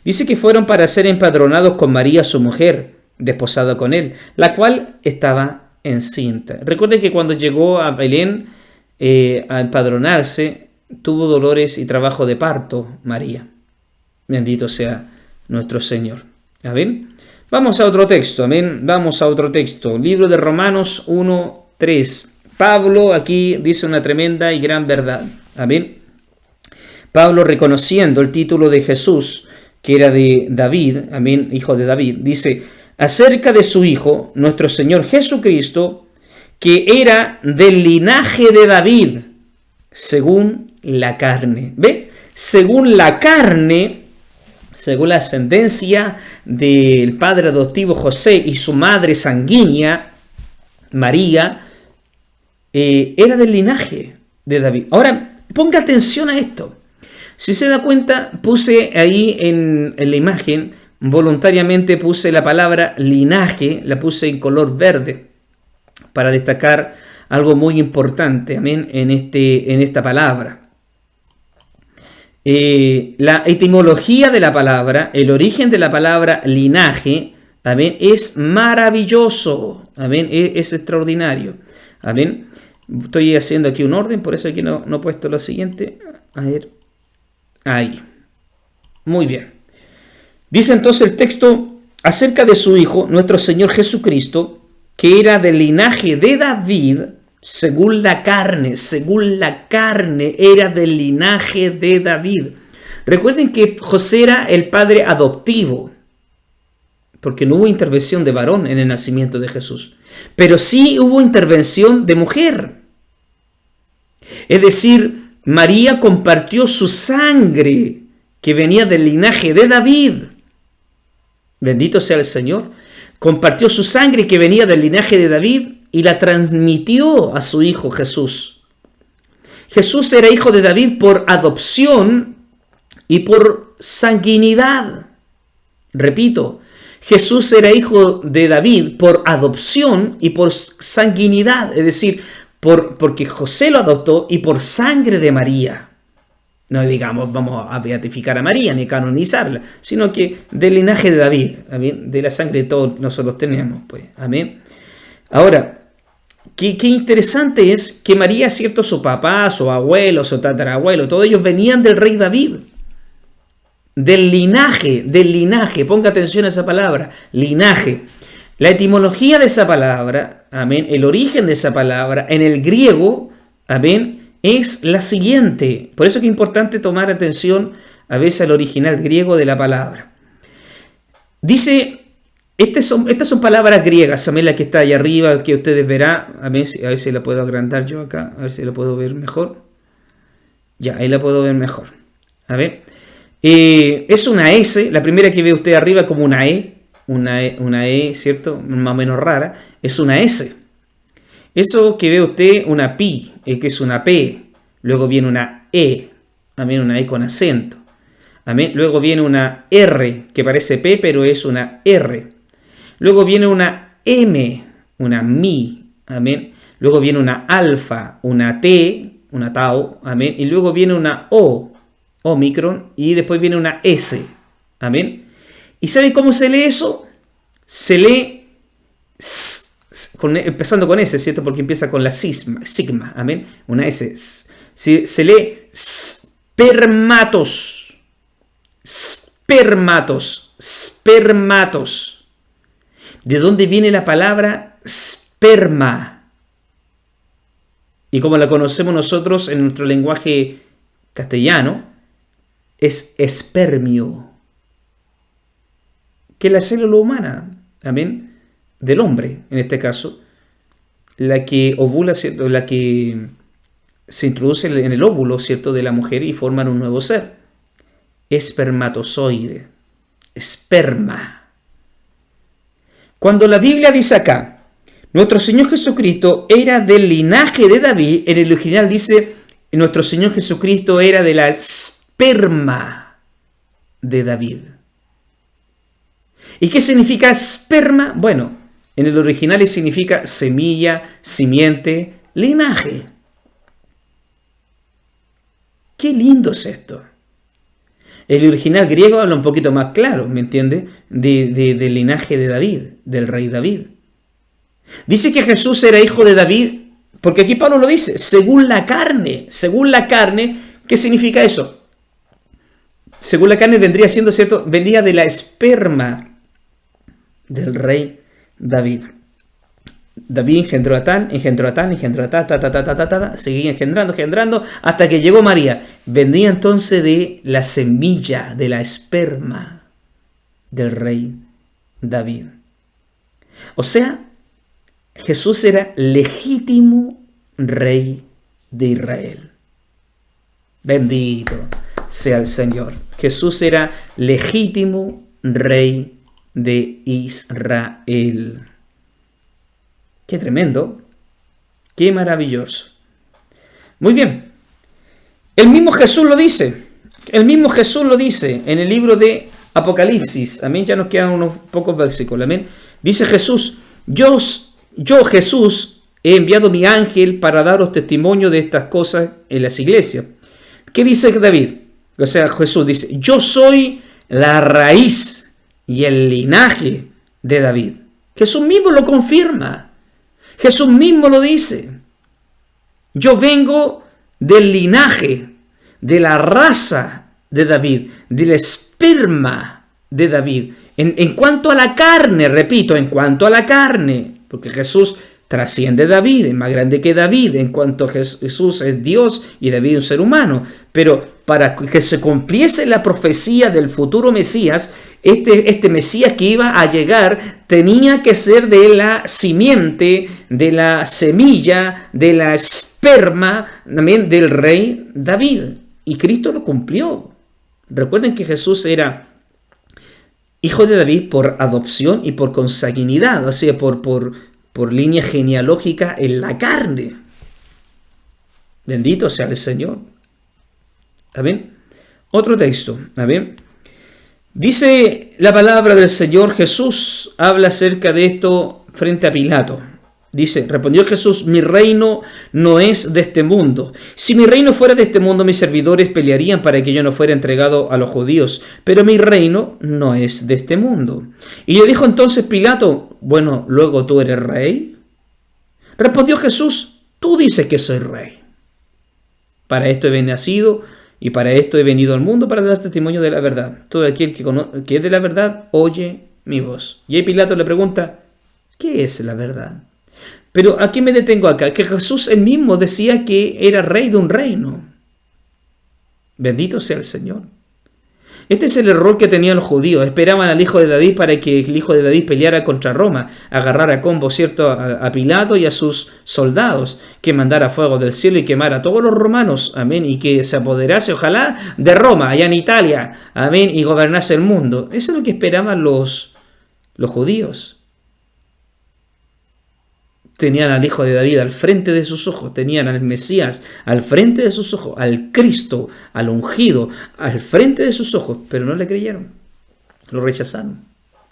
dice que fueron para ser empadronados con María, su mujer, desposada con él, la cual estaba encinta. Recuerden que cuando llegó a Belén a empadronarse, tuvo dolores y trabajo de parto María. Bendito sea nuestro Señor. Amén. Vamos a otro texto. Amén. Vamos a otro texto. Libro de Romanos 1:3. Pablo aquí dice una tremenda y gran verdad. Amén. Pablo, reconociendo el título de Jesús, que era de David, amén, hijo de David, dice acerca de su Hijo, nuestro Señor Jesucristo, que era del linaje de David, según la carne. ¿Ve? Según la carne, según la ascendencia del padre adoptivo José y su madre sanguínea, María, era del linaje de David. Ahora, ponga atención a esto. Si se da cuenta, puse ahí en la imagen, voluntariamente puse la palabra linaje, la puse en color verde, para destacar algo muy importante, amén, en esta palabra. La etimología de la palabra, el origen de la palabra linaje, amén, es maravilloso, amén, es extraordinario, amén. Estoy haciendo aquí un orden, por eso aquí no he puesto lo siguiente. A ver, ahí. Muy bien. Dice entonces el texto acerca de su Hijo, nuestro Señor Jesucristo, que era del linaje de David, según la carne, era del linaje de David. Recuerden que José era el padre adoptivo, porque no hubo intervención de varón en el nacimiento de Jesús, pero sí hubo intervención de mujer. Es decir, María compartió su sangre que venía del linaje de David. Bendito sea el Señor. Compartió su sangre que venía del linaje de David y la transmitió a su Hijo Jesús. Jesús era hijo de David por adopción y por sanguinidad. Repito, Jesús era hijo de David por adopción y por sanguinidad, es decir, porque José lo adoptó y por sangre de María. No digamos, vamos a beatificar a María ni canonizarla, sino que del linaje de David, ¿amén? De la sangre de todos nosotros tenemos, pues, amén. Ahora, qué interesante es que María, cierto, su papá, su abuelo, su tatarabuelo, todos ellos venían del rey David. Del linaje, ponga atención a esa palabra, linaje. La etimología de esa palabra, amén, el origen de esa palabra en el griego, amén, es la siguiente. Por eso es que es importante tomar atención a veces al original griego de la palabra. Dice, estas son palabras griegas, amén, la que está ahí arriba, que ustedes verán, a ver si la puedo agrandar yo acá, a ver si la puedo ver mejor. Ya, ahí la puedo ver mejor. A ver. Es una S, la primera que ve usted arriba como una E, ¿cierto? Más o menos rara, es una S. Eso que ve usted, una pi, que es una P, luego viene una E, amén, una E con acento. Amén. Luego viene una R, que parece P, pero es una R. Luego viene una M, una mi, amén. Luego viene una alfa, una T, una tau, amén. Y luego viene una O, Omicron, y después viene una S, amén. ¿Y sabe cómo se lee eso? Se lee empezando con S, ¿cierto? Porque empieza con la sigma, amén. Una S. Se lee spermatos. ¿De dónde viene la palabra sperma? Y como la conocemos nosotros en nuestro lenguaje castellano, es espermio, que es la célula humana, amén, del hombre, en este caso, la que ovula, ¿cierto? La que se introduce en el óvulo, ¿cierto?, de la mujer y forman un nuevo ser. Espermatozoide, esperma. Cuando la Biblia dice acá, nuestro Señor Jesucristo era del linaje de David, en el original dice, nuestro Señor Jesucristo era de la esperma de David. ¿Y qué significa esperma? Bueno, en el original significa semilla, simiente, linaje. Qué lindo es esto. El original griego habla un poquito más claro, ¿me entiende? Del linaje de David, del rey David. Dice que Jesús era hijo de David, porque aquí Pablo lo dice, según la carne. Según la carne, ¿qué significa eso? Según la carne vendría siendo, ¿cierto? Venía de la esperma del rey David. David engendró a tal, seguía engendrando, hasta que llegó María. Venía entonces de la semilla, de la esperma del rey David. O sea, Jesús era legítimo rey de Israel. Bendito sea el Señor. Jesús era legítimo rey de Israel. Qué tremendo, qué maravilloso. Muy bien, el mismo Jesús lo dice en el libro de Apocalipsis. Amén, ya nos quedan unos pocos versículos. Amén. Dice Jesús, yo Jesús he enviado mi ángel para daros testimonio de estas cosas en las iglesias. ¿Qué dice David? O sea, Jesús dice, yo soy la raíz y el linaje de David. Jesús mismo lo confirma. Jesús mismo lo dice. Yo vengo del linaje, de la raza de David, del esperma de David. En cuanto a la carne, repito, en cuanto a la carne, porque Jesús trasciende a David, es más grande que David, en cuanto a Jesús es Dios y David un ser humano. Pero para que se cumpliese la profecía del futuro Mesías, este Mesías que iba a llegar tenía que ser de la simiente, de la semilla, de la esperma también del rey David. Y Cristo lo cumplió. Recuerden que Jesús era hijo de David por adopción y por consanguinidad, o sea, por línea genealógica en la carne. Bendito sea el Señor. Amén. Otro texto. Amén. Dice la palabra del Señor, Jesús habla acerca de esto frente a Pilato. Dice, respondió Jesús, mi reino no es de este mundo. Si mi reino fuera de este mundo, mis servidores pelearían para que yo no fuera entregado a los judíos. Pero mi reino no es de este mundo. Y le dijo entonces Pilato, bueno, luego tú eres rey. Respondió Jesús, tú dices que soy rey. Para esto he nacido y para esto he venido al mundo, para dar testimonio de la verdad. Todo aquel que es de la verdad, oye mi voz. Y ahí Pilato le pregunta, ¿qué es la verdad? Pero aquí me detengo acá, que Jesús él mismo decía que era rey de un reino. Bendito sea el Señor. Este es el error que tenían los judíos. Esperaban al hijo de David para que el hijo de David peleara contra Roma, agarrara a combo, ¿cierto?, a Pilato y a sus soldados, que mandara fuego del cielo y quemara a todos los romanos, amén, y que se apoderase, ojalá, de Roma, allá en Italia, amén, y gobernase el mundo. Eso es lo que esperaban los judíos. Tenían al hijo de David al frente de sus ojos, tenían al Mesías al frente de sus ojos, al Cristo, al ungido, al frente de sus ojos, pero no le creyeron, lo rechazaron,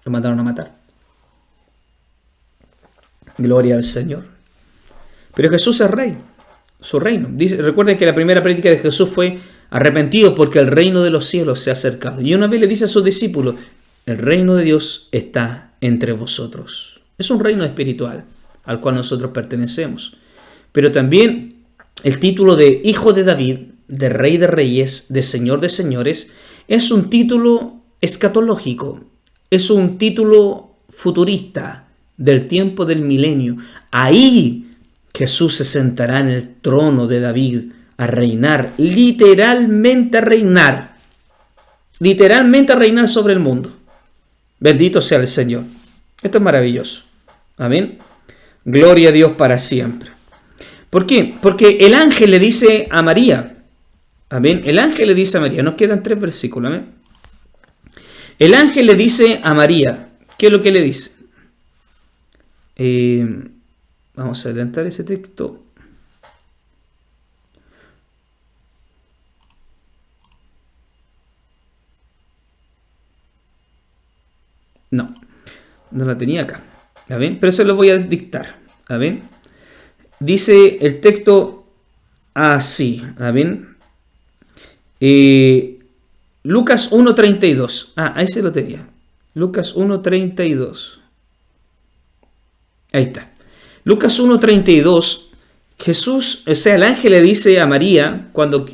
lo mandaron a matar. Gloria al Señor. Pero Jesús es rey, su reino. Recuerden que la primera prédica de Jesús fue arrepentidos porque el reino de los cielos se ha acercado. Y una vez le dice a sus discípulos, el reino de Dios está entre vosotros. Es un reino espiritual al cual nosotros pertenecemos. Pero también el título de Hijo de David, de Rey de Reyes, de Señor de Señores, es un título escatológico, es un título futurista del tiempo del milenio. Ahí Jesús se sentará en el trono de David a reinar, literalmente a reinar sobre el mundo. Bendito sea el Señor. Esto es maravilloso. Amén. Gloria a Dios para siempre. ¿Por qué? Porque el ángel le dice a María, amén, el ángel le dice a María, nos quedan 3 versículos, amén. El ángel le dice a María, ¿qué es lo que le dice? Vamos a adelantar ese texto. No la tenía acá. ¿Amén? Pero eso lo voy a dictar. ¿Amén? Dice el texto así. ¿Amén? Lucas 1:32. Ahí se lo tenía. Lucas 1:32. Ahí está. Lucas 1:32. Jesús, o sea, el ángel le dice a María, cuando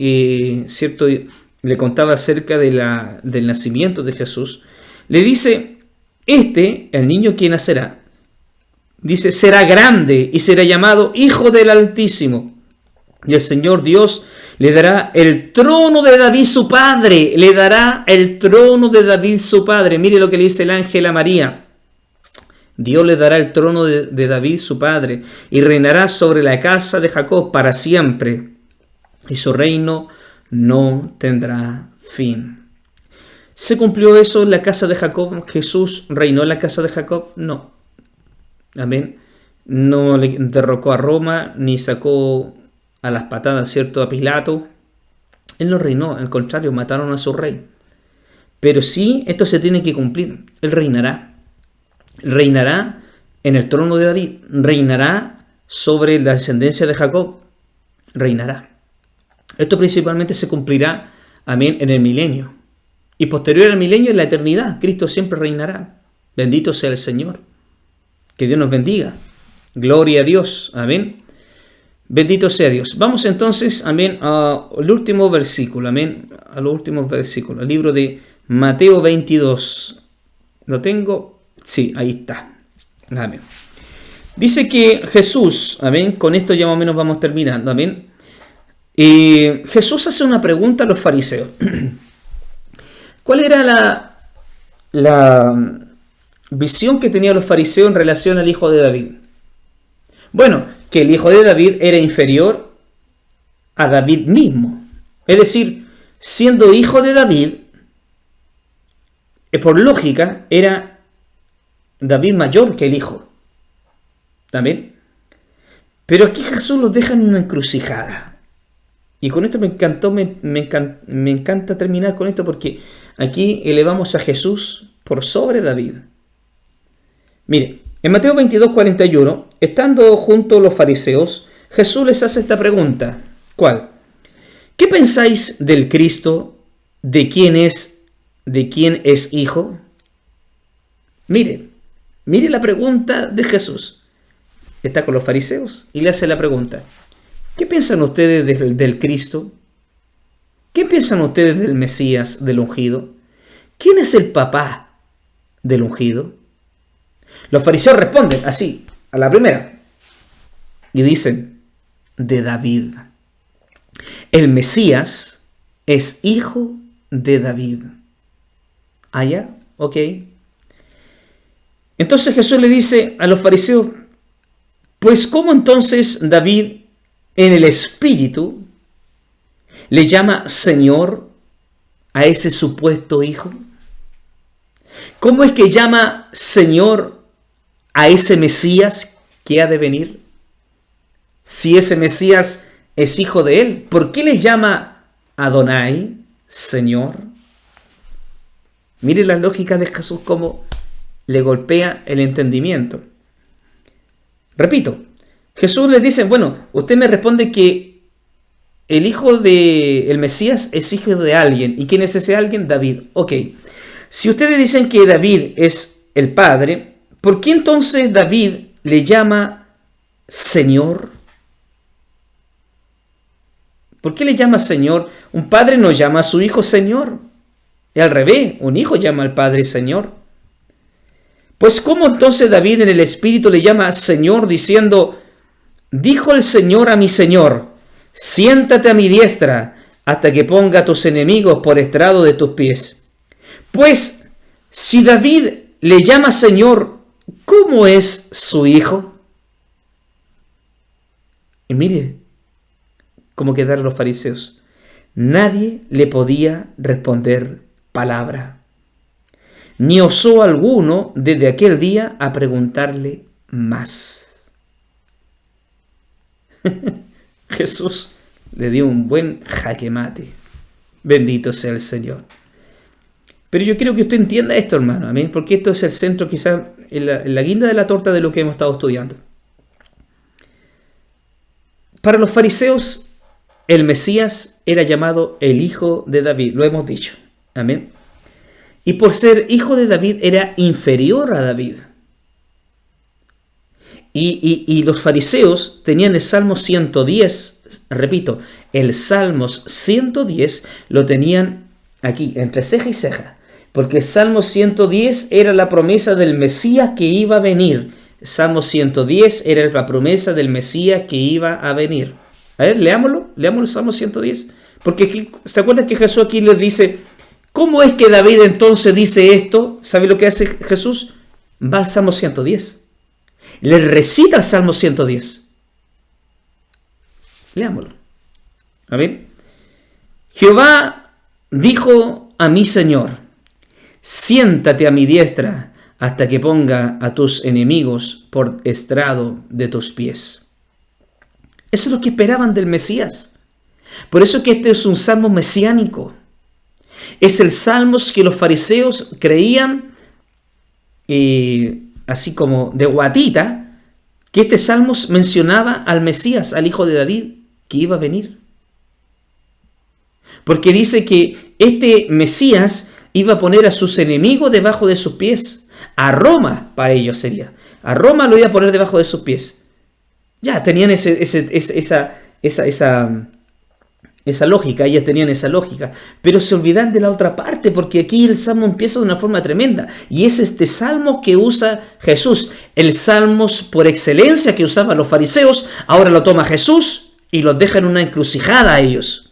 cierto, le contaba acerca del nacimiento de Jesús, le dice, el niño que nacerá, dice, será grande y será llamado Hijo del Altísimo. Y el Señor Dios le dará el trono de David su padre. Le dará el trono de David su padre. Mire lo que le dice el ángel a María. Dios le dará el trono de David su padre y reinará sobre la casa de Jacob para siempre. Y su reino no tendrá fin. ¿Se cumplió eso en la casa de Jacob? ¿Jesús reinó en la casa de Jacob? No. Amén. No le derrocó a Roma, ni sacó a las patadas, ¿cierto?, a Pilato. Él no reinó, al contrario, mataron a su rey. Pero sí, esto se tiene que cumplir. Él reinará. Reinará en el trono de David. Reinará sobre la descendencia de Jacob. Reinará. Esto principalmente se cumplirá, amén, en el milenio. Y posterior al milenio, en la eternidad, Cristo siempre reinará. Bendito sea el Señor. Que Dios nos bendiga. Gloria a Dios. Amén. Bendito sea Dios. Vamos entonces, amén, al último versículo, amén, a los últimos versículos, el libro de Mateo 22. ¿Lo tengo? Sí, ahí está. Amén. Dice que Jesús, amén, con esto ya más o menos vamos terminando, amén. Jesús hace una pregunta a los fariseos. ¿Cuál era la visión que tenían los fariseos en relación al hijo de David? Bueno, que el hijo de David era inferior a David mismo. Es decir, siendo hijo de David, por lógica, era David mayor que el hijo. ¿Amén? Pero aquí Jesús los deja en una encrucijada. Y con esto me encanta terminar con esto, porque aquí elevamos a Jesús por sobre David. Mire, en Mateo 22, 41, estando junto a los fariseos, Jesús les hace esta pregunta. ¿Cuál? ¿Qué pensáis del Cristo? ¿De quién es hijo? Mire la pregunta de Jesús. Está con los fariseos y le hace la pregunta. ¿Qué piensan ustedes del Cristo? ¿Qué piensan ustedes del Mesías, del ungido? ¿Quién es el papá del ungido? Los fariseos responden así, a la primera, y dicen, de David. El Mesías es hijo de David. ¿Ah, ya? Ok. Entonces Jesús le dice a los fariseos, pues ¿cómo entonces David en el Espíritu le llama Señor a ese supuesto hijo? ¿Cómo es que llama Señor a ese Mesías que ha de venir? Si ese Mesías es hijo de él, ¿por qué le llama Adonai, Señor? Mire la lógica de Jesús, cómo le golpea el entendimiento. Repito, Jesús les dice, bueno, usted me responde que el hijo del Mesías es hijo de alguien. ¿Y quién es ese alguien? David. Ok. Si ustedes dicen que David es el padre, ¿por qué entonces David le llama Señor? ¿Por qué le llama Señor? Un padre no llama a su hijo Señor. Y al revés, un hijo llama al padre Señor. Pues ¿cómo entonces David en el Espíritu le llama Señor diciendo, dijo el Señor a mi Señor, siéntate a mi diestra hasta que ponga a tus enemigos por estrado de tus pies? Pues si David le llama Señor, ¿cómo es su hijo? Y mire cómo quedaron los fariseos. Nadie le podía responder palabra. Ni osó alguno desde aquel día a preguntarle más. Jesús le dio un buen jaque mate. Bendito sea el Señor. Pero yo quiero que usted entienda esto, hermano, amén, porque esto es el centro, quizás, en la guinda de la torta de lo que hemos estado estudiando. Para los fariseos, el Mesías era llamado el hijo de David, lo hemos dicho, amén. Y por ser hijo de David era inferior a David. Y los fariseos tenían el Salmo 110, repito, el Salmos 110 lo tenían aquí, entre ceja y ceja, porque el Salmo 110 era la promesa del Mesías que iba a venir. El Salmo 110 era la promesa del Mesías que iba a venir. A ver, leámoslo el Salmo 110, porque aquí, ¿se acuerdan que Jesús aquí les dice, ¿cómo es que David entonces dice esto? ¿Sabe lo que hace Jesús? Va al Salmo 110. Le recita el Salmo 110. Leámoslo. A ver. Jehová dijo a mi Señor, siéntate a mi diestra hasta que ponga a tus enemigos por estrado de tus pies. Eso es lo que esperaban del Mesías. Por eso que este es un salmo mesiánico. Es el salmo que los fariseos creían, así como de guatita, que este salmo mencionaba al Mesías, al hijo de David, que iba a venir. Porque dice que este Mesías iba a poner a sus enemigos debajo de sus pies. A Roma, para ellos sería. A Roma lo iba a poner debajo de sus pies. Ya tenían esa lógica, ellas tenían esa lógica, pero se olvidan de la otra parte, porque aquí el salmo empieza de una forma tremenda, y es este salmo que usa Jesús, el salmo por excelencia que usaban los fariseos, ahora lo toma Jesús y los deja en una encrucijada a ellos.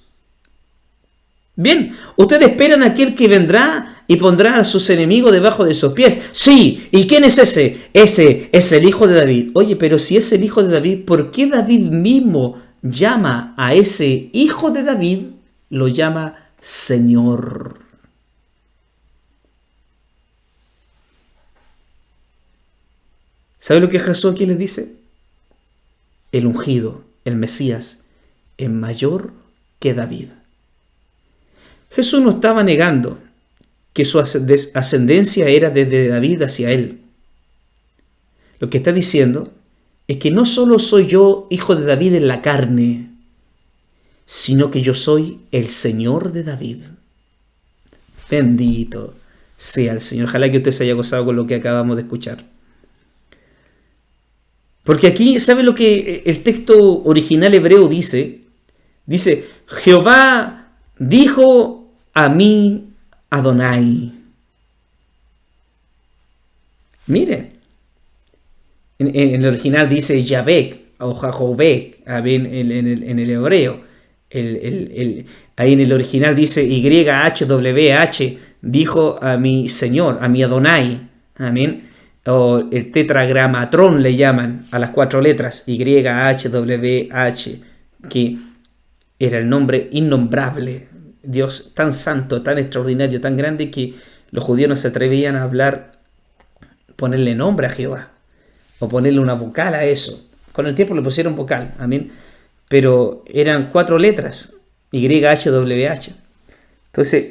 Bien, ustedes esperan a aquel que vendrá y pondrá a sus enemigos debajo de sus pies. Sí, ¿y quién es ese? Ese es el hijo de David. Oye, pero si es el hijo de David, ¿por qué David mismo llama a ese hijo de David? Lo llama Señor. ¿Sabe lo que Jesús aquí les dice? El ungido, el Mesías, es mayor que David. Jesús no estaba negando que su ascendencia era desde David hacia él. Lo que está diciendo es que no solo soy yo hijo de David en la carne, sino que yo soy el Señor de David. Bendito sea el Señor. Ojalá que usted se haya gozado con lo que acabamos de escuchar. Porque aquí, ¿sabe lo que el texto original hebreo dice? Dice, Jehová dijo a mí Adonai. Mire, en el original dice Yahvé o Jahovek, en el hebreo. Ahí en el original dice YHWH, dijo a mi Señor, a mi Adonai. Amén. O el tetragramatrón le llaman a las 4 letras, YHWH, que era el nombre innombrable. Dios tan santo, tan extraordinario, tan grande, que los judíos no se atrevían a hablar, ponerle nombre a Jehová, o ponerle una vocal a eso. Con el tiempo le pusieron vocal, amén, pero eran 4 letras, YHWH. Entonces,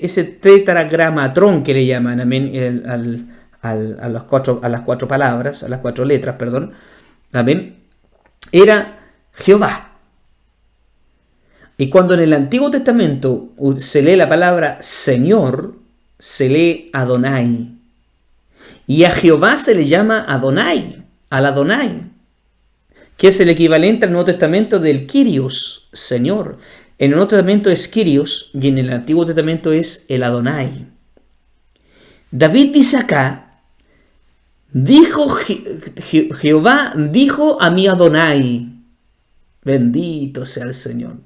ese tetragramatrón que le llaman, amén, a las 4 palabras, a las 4 letras, perdón, amén, era Jehová. Y cuando en el Antiguo Testamento se lee la palabra Señor, se lee Adonai. Y a Jehová se le llama Adonai, al Adonai, que es el equivalente al Nuevo Testamento del Kyrios, Señor. En el Nuevo Testamento es Kyrios y en el Antiguo Testamento es el Adonai. David dice acá, Jehová dijo a mi Adonai, bendito sea el Señor.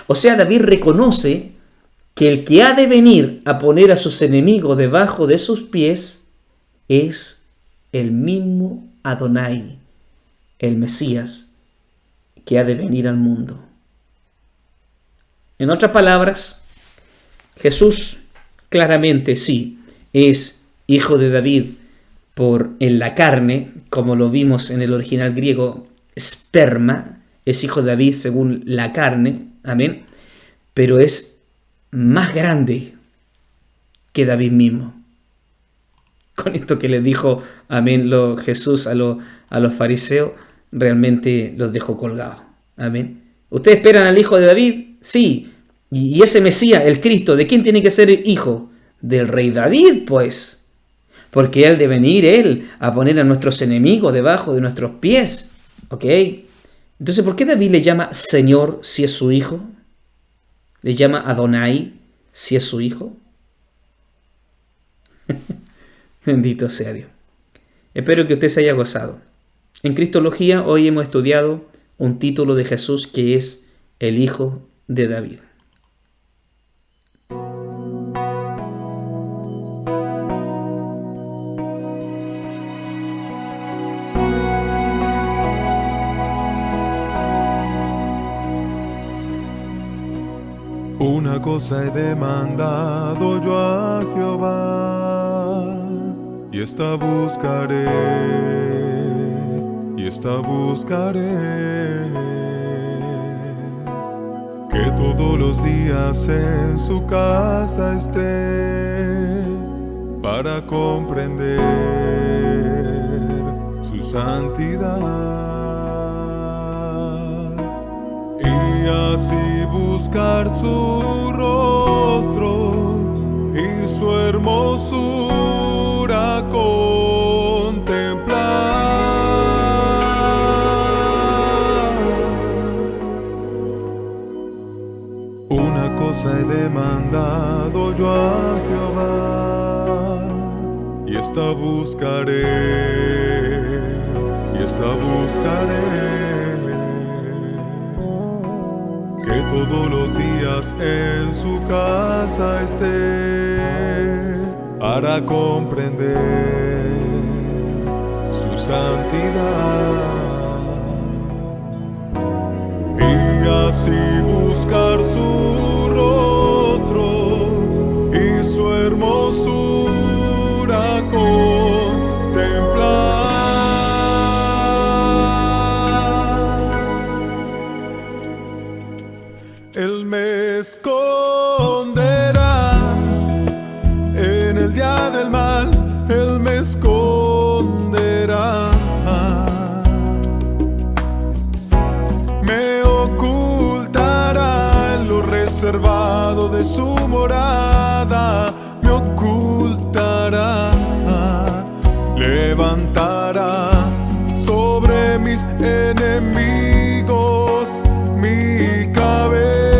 O sea, David reconoce que el que ha de venir a poner a sus enemigos debajo de sus pies es el mismo Adonai, el Mesías, que ha de venir al mundo. En otras palabras, Jesús claramente sí es hijo de David en la carne, como lo vimos en el original griego, esperma, es hijo de David según la carne, amén, pero es más grande que David mismo. Con esto que les dijo, amén, Jesús a los fariseos, realmente los dejó colgados, amén. ¿Ustedes esperan al hijo de David? Sí. Y ese Mesías, el Cristo, ¿de quién tiene que ser hijo? Del rey David, pues. Porque él debe venir, a poner a nuestros enemigos debajo de nuestros pies. ¿Ok? Entonces, ¿por qué David le llama Señor si es su hijo? ¿Le llama Adonai si es su hijo? Bendito sea Dios. Espero que usted se haya gozado. En Cristología hoy hemos estudiado un título de Jesús que es el Hijo de David. Una cosa he demandado yo a Jehová, y esta buscaré, que todos los días en su casa esté, para comprender su santidad. Y así buscar su rostro y su hermosura contemplar. casa he demandado yo a Jehová, y esta buscaré, que todos los días en su casa esté, para comprender su santidad, y así buscar su rostro y su hermosura contemplar. Él me esconderá en el día del mal, Él me esconderá, me ocultará en lo reservado de su morada, me ocultará, levantará sobre mis enemigos mi cabeza,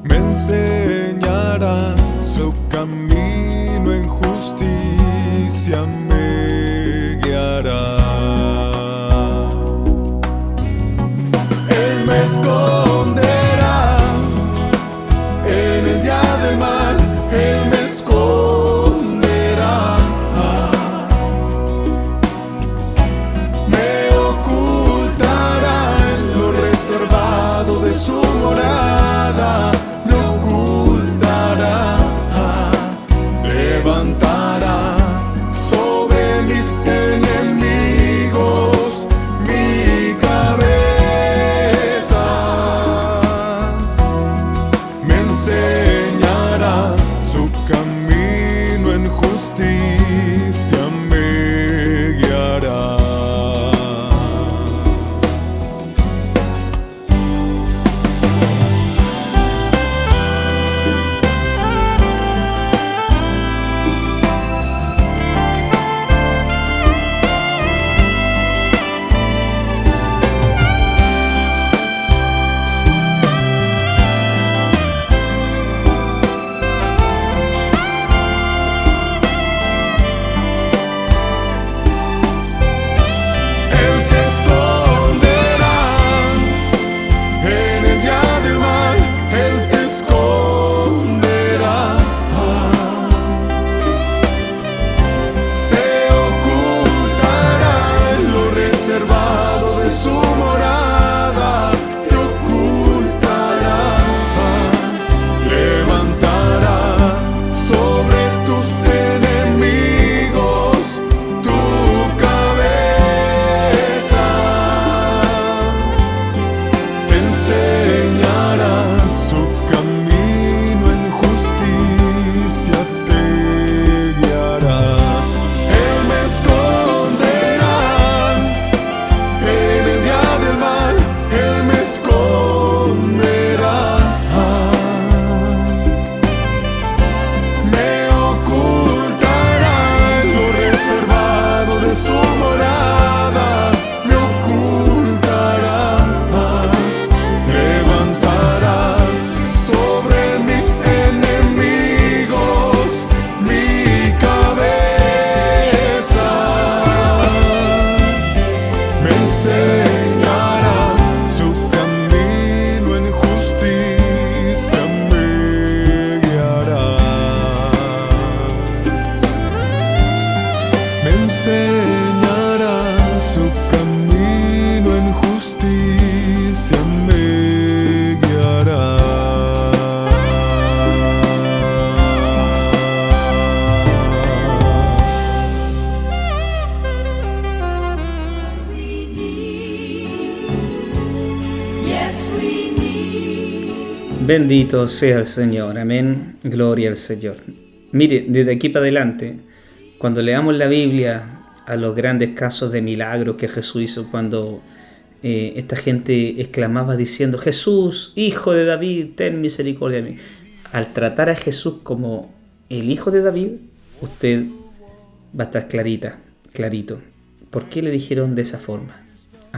me enseñará su camino, en justicia me guiará. Él me esconderá en el día del mal, Él me esconderá, me ocultará en lo reservado de su morada, me ocultará, levantará sobre mis enemigos mi cabeza, me enseñará su camino, en justicia me guiará. Enseñará su camino, en justicia te guiará. Él me esconderá en el día del mal, Él me esconderá, me ocultará en lo reservado de su morada, me ocultará, levantará sobre mis enemigos mi cabeza, me enseñará su camino, en justicia me guiará, me enseñará su camino, en justicia me guiará. Bendito sea el Señor, amén, gloria al Señor. Mire, desde aquí para adelante, cuando leamos la Biblia, a los grandes casos de milagros que Jesús hizo, cuando esta gente exclamaba diciendo: Jesús, hijo de David, ten misericordia de mí. Al tratar a Jesús como el hijo de David, usted va a estar clarito. ¿Por qué le dijeron de esa forma?